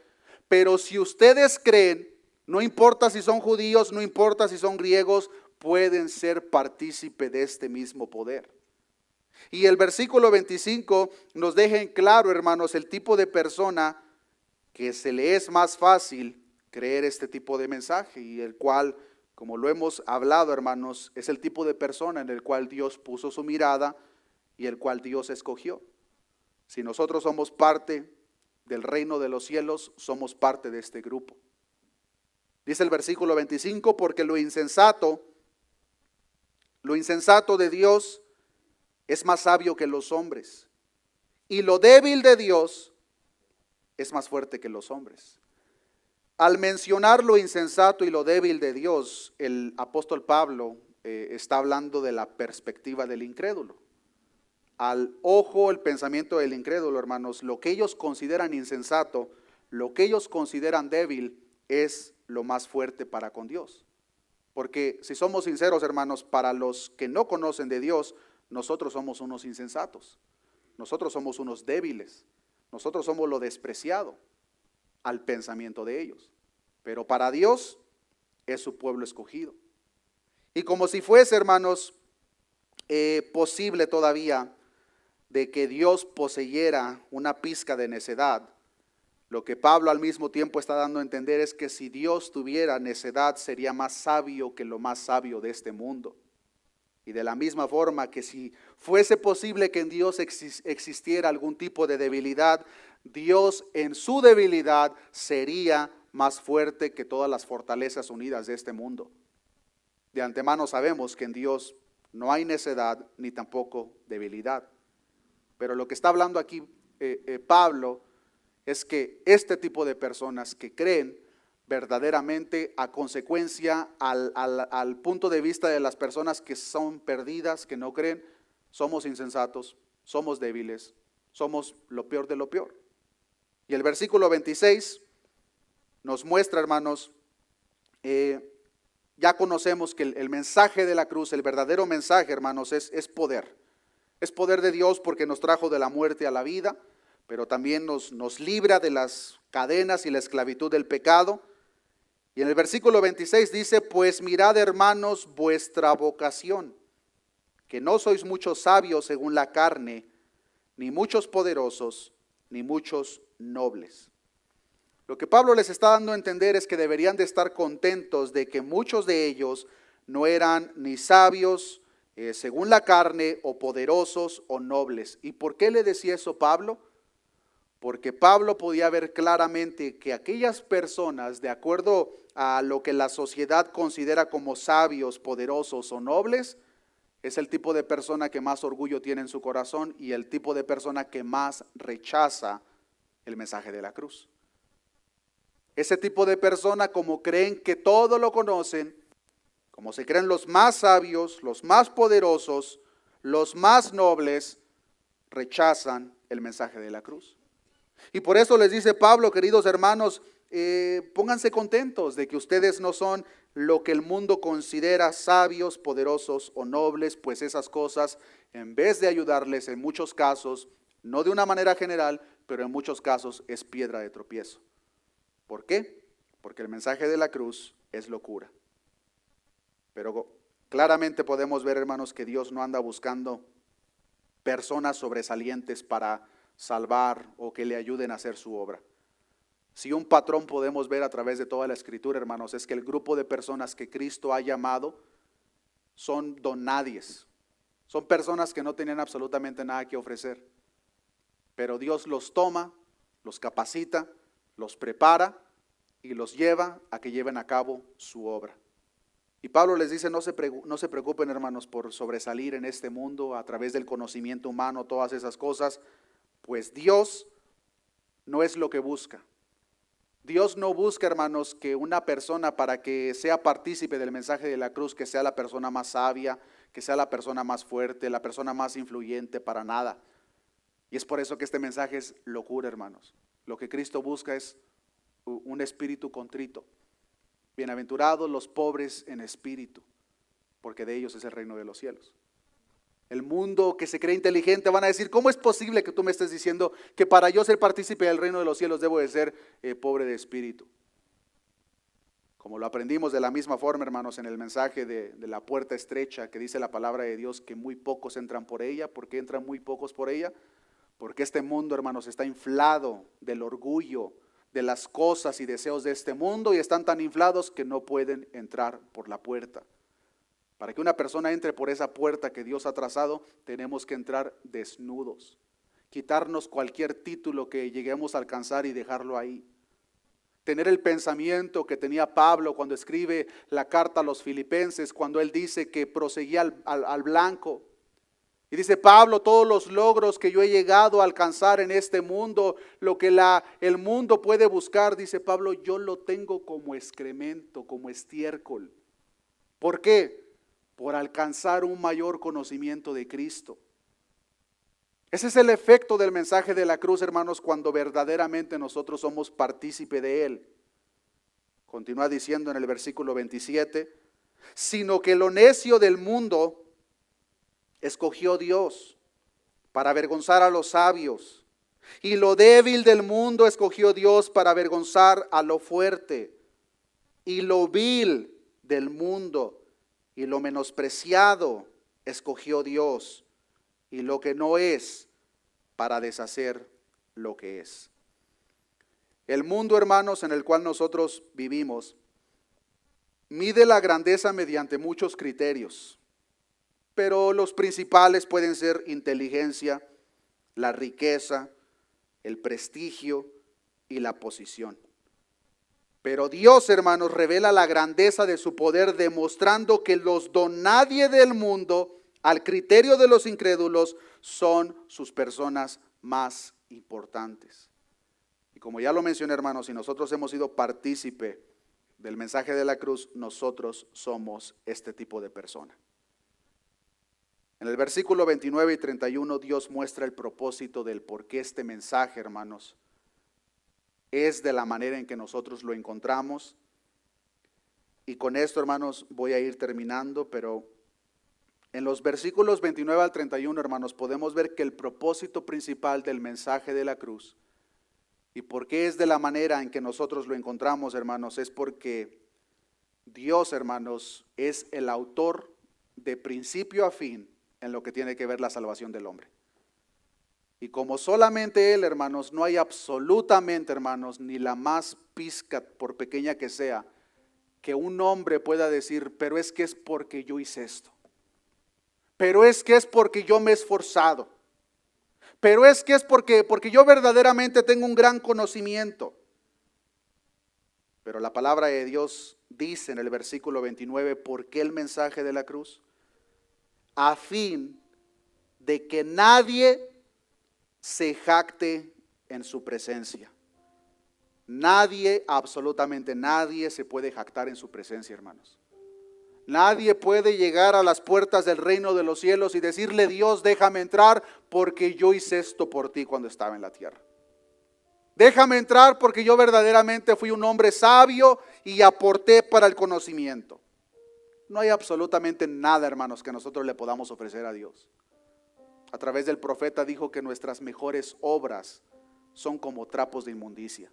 Pero si ustedes creen, no importa si son judíos, no importa si son griegos, pueden ser partícipe de este mismo poder. Y el versículo 25 nos deja en claro, hermanos, el tipo de persona que se le es más fácil creer este tipo de mensaje, y el cual, como lo hemos hablado, hermanos, es el tipo de persona en el cual Dios puso su mirada y el cual Dios escogió. Si nosotros somos parte del reino de los cielos, somos parte de este grupo. Dice el versículo 25, porque lo insensato de Dios es más sabio que los hombres, y lo débil de Dios es más fuerte que los hombres. Al mencionar lo insensato y lo débil de Dios, el apóstol Pablo está hablando de la perspectiva del incrédulo. Al ojo, el pensamiento del incrédulo, hermanos, lo que ellos consideran insensato, lo que ellos consideran débil, es lo más fuerte para con Dios. Porque si somos sinceros, hermanos, para los que no conocen de Dios, nosotros somos unos insensatos. Nosotros somos unos débiles. Nosotros somos lo despreciado al pensamiento de ellos. Pero para Dios es su pueblo escogido. Y como si fuese, hermanos, posible todavía de que Dios poseyera una pizca de necedad, lo que Pablo al mismo tiempo está dando a entender es que si Dios tuviera necedad, sería más sabio que lo más sabio de este mundo. Y de la misma forma que si fuese posible que en Dios existiera algún tipo de debilidad, Dios en su debilidad sería más fuerte que todas las fortalezas unidas de este mundo. De antemano sabemos que en Dios no hay necedad ni tampoco debilidad. Pero lo que está hablando aquí Pablo es que este tipo de personas que creen verdaderamente a consecuencia al punto de vista de las personas que son perdidas, que no creen, somos insensatos, somos débiles, somos lo peor de lo peor. Y el versículo 26 nos muestra, hermanos, ya conocemos que el mensaje de la cruz, el verdadero mensaje, hermanos, es poder. Es poder de Dios porque nos trajo de la muerte a la vida, pero también nos libra de las cadenas y la esclavitud del pecado. Y en el versículo 26 dice, pues mirad, hermanos, vuestra vocación, que no sois muchos sabios según la carne, ni muchos poderosos, ni muchos nobles. Lo que Pablo les está dando a entender es que deberían de estar contentos de que muchos de ellos no eran ni sabios según la carne, o poderosos o nobles. ¿Y por qué le decía eso Pablo? Porque Pablo podía ver claramente que aquellas personas, de acuerdo a lo que la sociedad considera como sabios, poderosos o nobles, es el tipo de persona que más orgullo tiene en su corazón y el tipo de persona que más rechaza el mensaje de la cruz. Ese tipo de persona, como creen que todo lo conocen, como se creen los más sabios, los más poderosos, los más nobles, rechazan el mensaje de la cruz. Y por eso les dice Pablo, queridos hermanos, pónganse contentos de que ustedes no son lo que el mundo considera sabios, poderosos o nobles, pues esas cosas, en vez de ayudarles en muchos casos, no de una manera general, pero en muchos casos es piedra de tropiezo. ¿Por qué? Porque el mensaje de la cruz es locura. Pero claramente podemos ver, hermanos, que Dios no anda buscando personas sobresalientes para salvar o que le ayuden a hacer su obra. Si un patrón podemos ver a través de toda la Escritura, hermanos, es que el grupo de personas que Cristo ha llamado son donadies. Son personas que no tenían absolutamente nada que ofrecer. Pero Dios los toma, los capacita, los prepara y los lleva a que lleven a cabo su obra. Y Pablo les dice, no se preocupen, hermanos, por sobresalir en este mundo a través del conocimiento humano, todas esas cosas, pues Dios no es lo que busca. Dios no busca, hermanos, que una persona para que sea partícipe del mensaje de la cruz, que sea la persona más sabia, que sea la persona más fuerte, la persona más influyente, para nada. Y es por eso que este mensaje es locura, hermanos. Lo que Cristo busca es un espíritu contrito. Bienaventurados los pobres en espíritu, porque de ellos es el reino de los cielos. El mundo que se cree inteligente van a decir, ¿cómo es posible que tú me estés diciendo que para yo ser partícipe del reino de los cielos debo de ser pobre de espíritu? Como lo aprendimos de la misma forma, hermanos, en el mensaje de la puerta estrecha que dice la palabra de Dios que muy pocos entran por ella. ¿Por qué entran muy pocos por ella? Porque este mundo, hermanos, está inflado del orgullo, de las cosas y deseos de este mundo y están tan inflados que no pueden entrar por la puerta. Para que una persona entre por esa puerta que Dios ha trazado, tenemos que entrar desnudos, quitarnos cualquier título que lleguemos a alcanzar y dejarlo ahí. Tener el pensamiento que tenía Pablo cuando escribe la carta a los filipenses, cuando él dice que proseguía al blanco. Y dice Pablo, todos los logros que yo he llegado a alcanzar en este mundo, lo que el mundo puede buscar, dice Pablo, yo lo tengo como excremento, como estiércol. ¿Por qué? Por alcanzar un mayor conocimiento de Cristo. Ese es el efecto del mensaje de la cruz, hermanos, cuando verdaderamente nosotros somos partícipe de él. Continúa diciendo en el versículo 27, sino que lo necio del mundo escogió Dios para avergonzar a los sabios, y lo débil del mundo escogió Dios para avergonzar a lo fuerte, y lo vil del mundo y lo menospreciado escogió Dios, y lo que no es, para deshacer lo que es. El mundo, hermanos, en el cual nosotros vivimos, mide la grandeza mediante muchos criterios, pero los principales pueden ser inteligencia, la riqueza, el prestigio y la posición. Pero Dios, hermanos, revela la grandeza de su poder, demostrando que los donadie del mundo, al criterio de los incrédulos, son sus personas más importantes. Y como ya lo mencioné, hermanos, si nosotros hemos sido partícipe del mensaje de la cruz, nosotros somos este tipo de persona. En el versículo 29 y 31, Dios muestra el propósito del por qué este mensaje, hermanos, es de la manera en que nosotros lo encontramos. Y con esto, hermanos, voy a ir terminando, pero en los versículos 29 al 31, hermanos, podemos ver que el propósito principal del mensaje de la cruz, y por qué es de la manera en que nosotros lo encontramos, hermanos, es porque Dios, hermanos, es el autor de principio a fin en lo que tiene que ver la salvación del hombre. Y como solamente Él, hermanos, no hay absolutamente, hermanos, ni la más pizca, por pequeña que sea, que un hombre pueda decir, pero es que es porque yo hice esto. Pero es que es porque yo me he esforzado. Pero es que es porque yo verdaderamente tengo un gran conocimiento. Pero la palabra de Dios dice en el versículo 29, ¿por qué el mensaje de la cruz? A fin de que nadie se jacte en su presencia. Nadie, absolutamente nadie se puede jactar en su presencia, hermanos. Nadie puede llegar a las puertas del reino de los cielos y decirle, Dios, déjame entrar porque yo hice esto por ti cuando estaba en la tierra. Déjame entrar porque yo verdaderamente fui un hombre sabio y aporté para el conocimiento. No hay absolutamente nada, hermanos, que nosotros le podamos ofrecer a Dios. A través del profeta dijo que nuestras mejores obras son como trapos de inmundicia.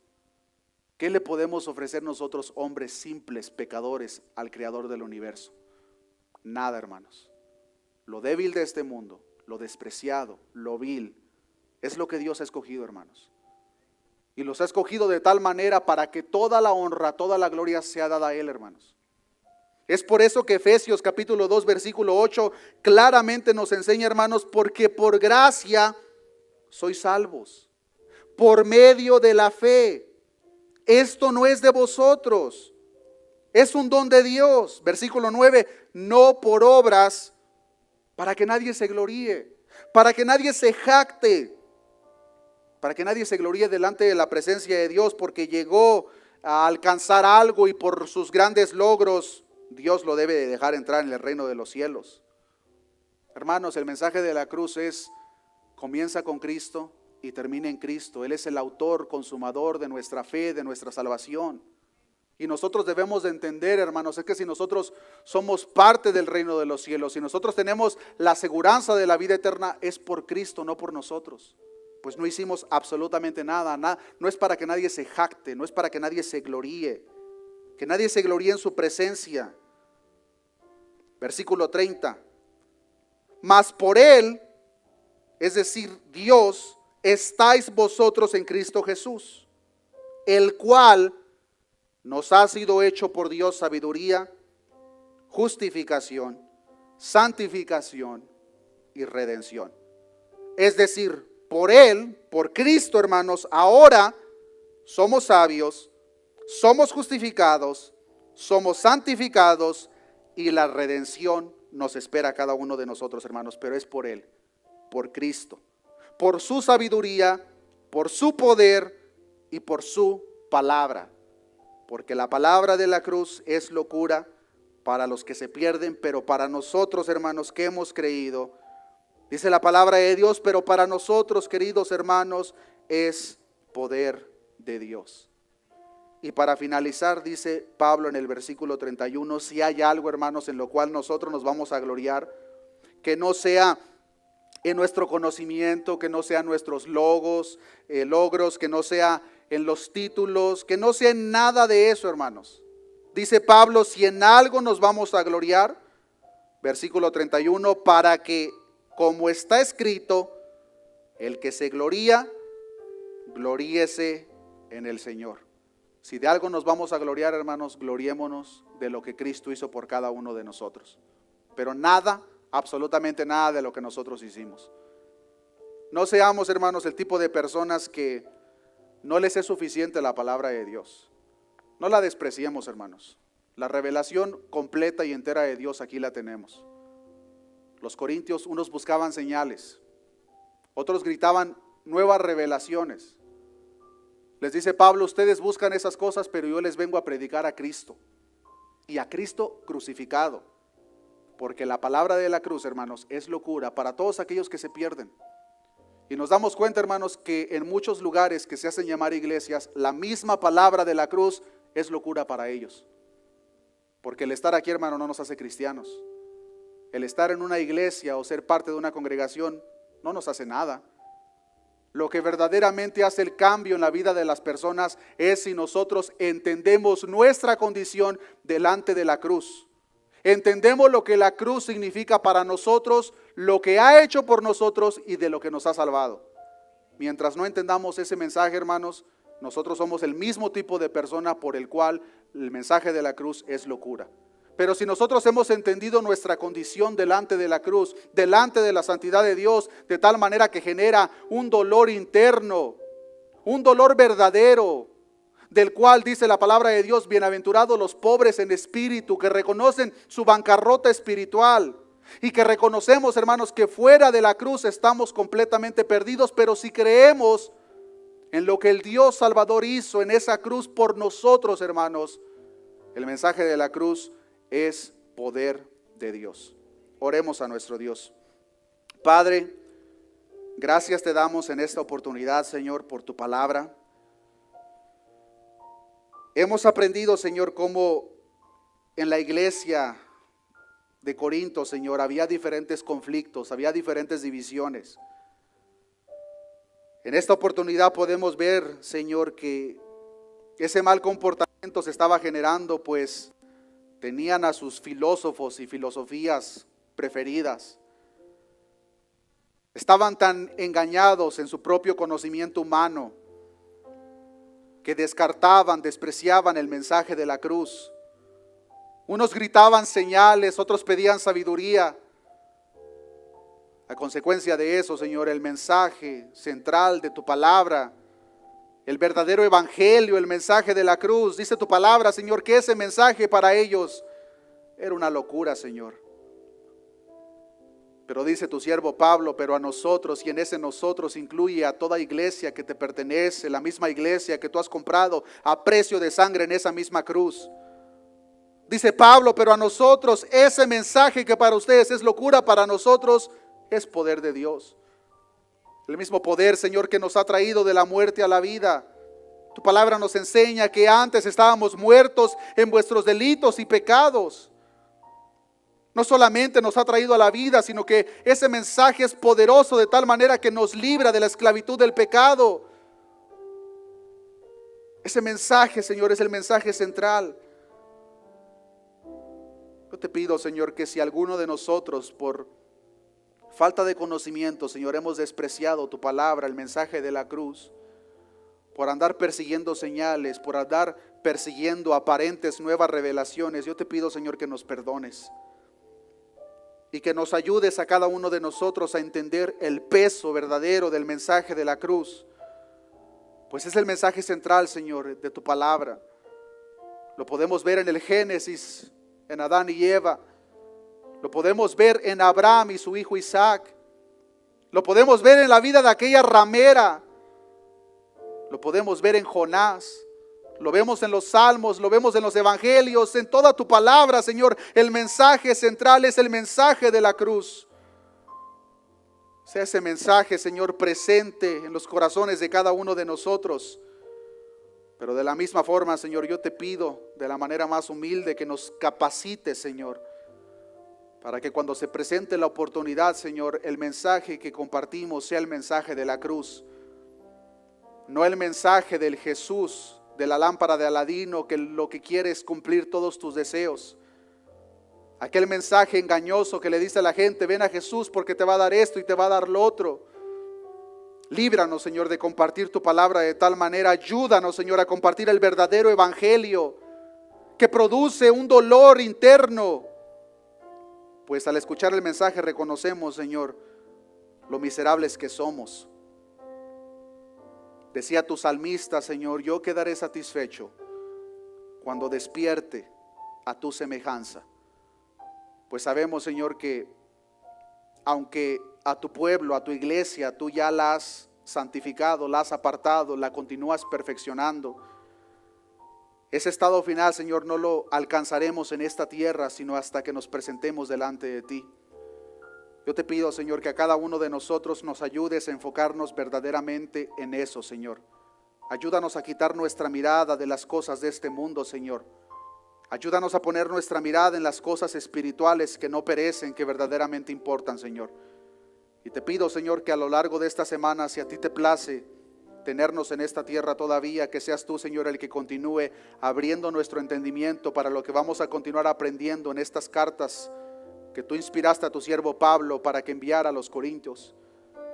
¿Qué le podemos ofrecer nosotros, hombres simples, pecadores, al Creador del universo? Nada, hermanos. Lo débil de este mundo, lo despreciado, lo vil, es lo que Dios ha escogido, hermanos. Y los ha escogido de tal manera para que toda la honra, toda la gloria sea dada a Él, hermanos. Es por eso que Efesios capítulo 2, versículo 8, claramente nos enseña, hermanos, porque por gracia sois salvos, por medio de la fe. Esto no es de vosotros, es un don de Dios. Versículo 9, no por obras, para que nadie se gloríe, para que nadie se jacte, para que nadie se gloríe delante de la presencia de Dios, porque llegó a alcanzar algo y por sus grandes logros Dios lo debe de dejar entrar en el reino de los cielos. Hermanos, el mensaje de la cruz comienza con Cristo y termina en Cristo. Él es el autor, consumador de nuestra fe, de nuestra salvación. Y nosotros debemos de entender, hermanos, es que si nosotros somos parte del reino de los cielos, si nosotros tenemos la aseguranza de la vida eterna, es por Cristo, no por nosotros. Pues no hicimos absolutamente nada, no es para que nadie se jacte, no es para que nadie se gloríe, que nadie se gloríe en su presencia. Versículo 30. Mas por Él, es decir, Dios, estáis vosotros en Cristo Jesús, el cual nos ha sido hecho por Dios sabiduría, justificación santificación y redención. Es decir, por Él, por Cristo, hermanos, ahora somos sabios, somos justificados, somos santificados y la redención nos espera a cada uno de nosotros, hermanos, pero es por Él, por Cristo, por su sabiduría, por su poder y por su palabra. Porque la palabra de la cruz es locura para los que se pierden, pero para nosotros, hermanos, que hemos creído, dice la palabra de Dios, pero para nosotros, queridos hermanos, es poder de Dios. Y para finalizar, dice Pablo en el versículo 31, si hay algo, hermanos, en lo cual nosotros nos vamos a gloriar, que no sea en nuestro conocimiento, que no sea en nuestros logros, que no sea en los títulos, que no sea en nada de eso, hermanos. Dice Pablo, si en algo nos vamos a gloriar, versículo 31, para que, como está escrito, el que se gloría, gloríese en el Señor. Si de algo nos vamos a gloriar, hermanos, gloriémonos de lo que Cristo hizo por cada uno de nosotros. Pero nada, absolutamente nada de lo que nosotros hicimos. No seamos, hermanos, el tipo de personas que no les es suficiente la palabra de Dios. No la despreciemos, hermanos. La revelación completa y entera de Dios aquí la tenemos. Los corintios, unos buscaban señales, otros gritaban nuevas revelaciones. Les dice Pablo, ustedes buscan esas cosas, pero yo les vengo a predicar a Cristo. Y a Cristo crucificado. Porque la palabra de la cruz, hermanos, es locura para todos aquellos que se pierden. Y nos damos cuenta, hermanos, que en muchos lugares que se hacen llamar iglesias, la misma palabra de la cruz es locura para ellos. Porque el estar aquí, hermano, no nos hace cristianos. El estar en una iglesia o ser parte de una congregación no nos hace nada. Lo que verdaderamente hace el cambio en la vida de las personas es si nosotros entendemos nuestra condición delante de la cruz. Entendemos lo que la cruz significa para nosotros, lo que ha hecho por nosotros y de lo que nos ha salvado. Mientras no entendamos ese mensaje, hermanos, nosotros somos el mismo tipo de persona por el cual el mensaje de la cruz es locura. Pero si nosotros hemos entendido nuestra condición delante de la cruz, delante de la santidad de Dios, de tal manera que genera un dolor interno, un dolor verdadero, del cual dice la palabra de Dios, bienaventurados los pobres en espíritu, que reconocen su bancarrota espiritual y que reconocemos, hermanos, que fuera de la cruz estamos completamente perdidos, pero si creemos en lo que el Dios Salvador hizo en esa cruz por nosotros, hermanos, el mensaje de la cruz es poder de Dios. Oremos a nuestro Dios. Padre, gracias te damos en esta oportunidad, Señor, por tu palabra. Hemos aprendido, Señor, cómo en la iglesia de Corinto, Señor, había diferentes conflictos, había diferentes divisiones. En esta oportunidad podemos ver, Señor, que ese mal comportamiento se estaba generando, pues tenían a sus filósofos y filosofías preferidas. Estaban tan engañados en su propio conocimiento humano que descartaban, despreciaban el mensaje de la cruz. Unos gritaban señales, otros pedían sabiduría. A consecuencia de eso, Señor, el mensaje central de tu palabra, el verdadero evangelio, el mensaje de la cruz, dice tu palabra, Señor, que ese mensaje para ellos era una locura, Señor. Pero dice tu siervo Pablo, pero a nosotros, y en ese nosotros incluye a toda iglesia que te pertenece, la misma iglesia que tú has comprado a precio de sangre en esa misma cruz. Dice Pablo, pero a nosotros ese mensaje que para ustedes es locura, para nosotros es poder de Dios. El mismo poder, Señor, que nos ha traído de la muerte a la vida. Tu palabra nos enseña que antes estábamos muertos en vuestros delitos y pecados. No solamente nos ha traído a la vida, sino que ese mensaje es poderoso de tal manera que nos libra de la esclavitud del pecado. Ese mensaje, Señor, es el mensaje central. Yo te pido, Señor, que si alguno de nosotros por falta de conocimiento, Señor, hemos despreciado tu palabra, el mensaje de la cruz, por andar persiguiendo señales, por andar persiguiendo aparentes nuevas revelaciones, yo te pido, Señor, que nos perdones. y que nos ayudes a cada uno de nosotros a entender el peso verdadero del mensaje de la cruz. Pues es el mensaje central, Señor, de tu palabra. Lo podemos ver en el Génesis, en Adán y Eva. Lo podemos ver en Abraham y su hijo Isaac. Lo podemos ver en la vida de aquella ramera. Lo podemos ver en Jonás. Lo vemos en los salmos, lo vemos en los evangelios, en toda tu palabra, Señor. El mensaje central es el mensaje de la cruz. Sea ese mensaje, Señor, presente en los corazones de cada uno de nosotros. Pero de la misma forma, Señor, yo te pido de la manera más humilde que nos capacites, Señor, para que cuando se presente la oportunidad, Señor, el mensaje que compartimos sea el mensaje de la cruz. No el mensaje del Jesús, de la lámpara de Aladino, que lo que quiere es cumplir todos tus deseos. Aquel mensaje engañoso que le dice a la gente: ven a Jesús porque te va a dar esto y te va a dar lo otro. Líbranos, Señor, de compartir tu palabra de tal manera. Ayúdanos, Señor, a compartir el verdadero evangelio que produce un dolor interno. Pues al escuchar el mensaje reconocemos, Señor, lo miserables que somos. Decía tu salmista, Señor: yo quedaré satisfecho cuando despierte a tu semejanza. Pues sabemos, Señor, que aunque a tu pueblo, a tu iglesia, tú ya la has santificado, la has apartado, la continúas perfeccionando, ese estado final, Señor, no lo alcanzaremos en esta tierra, sino hasta que nos presentemos delante de ti. Yo te pido, Señor, que a cada uno de nosotros nos ayudes a enfocarnos verdaderamente en eso, Señor. Ayúdanos a quitar nuestra mirada de las cosas de este mundo, Señor. Ayúdanos a poner nuestra mirada en las cosas espirituales que no perecen, que verdaderamente importan, Señor. Y te pido, Señor, que a lo largo de esta semana, si a ti te place tenernos en esta tierra todavía, que seas tú, Señor, el que continúe abriendo nuestro entendimiento para lo que vamos a continuar aprendiendo en estas cartas que tú inspiraste a tu siervo Pablo para que enviara a los Corintios.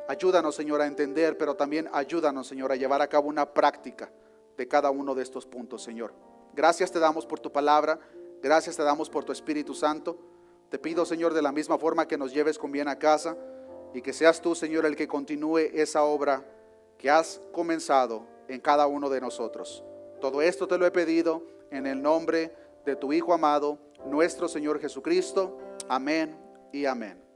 Ayúdanos, Señor, a entender, pero también ayúdanos, Señor, a llevar a cabo una práctica de cada uno de estos puntos, Señor. Gracias te damos por tu palabra, gracias te damos por tu Espíritu Santo. Te pido, Señor, de la misma forma que nos lleves con bien a casa y que seas tú, Señor, el que continúe esa obra que has comenzado en cada uno de nosotros. Todo esto te lo he pedido en el nombre de tu Hijo amado, nuestro Señor Jesucristo. Amén y amén.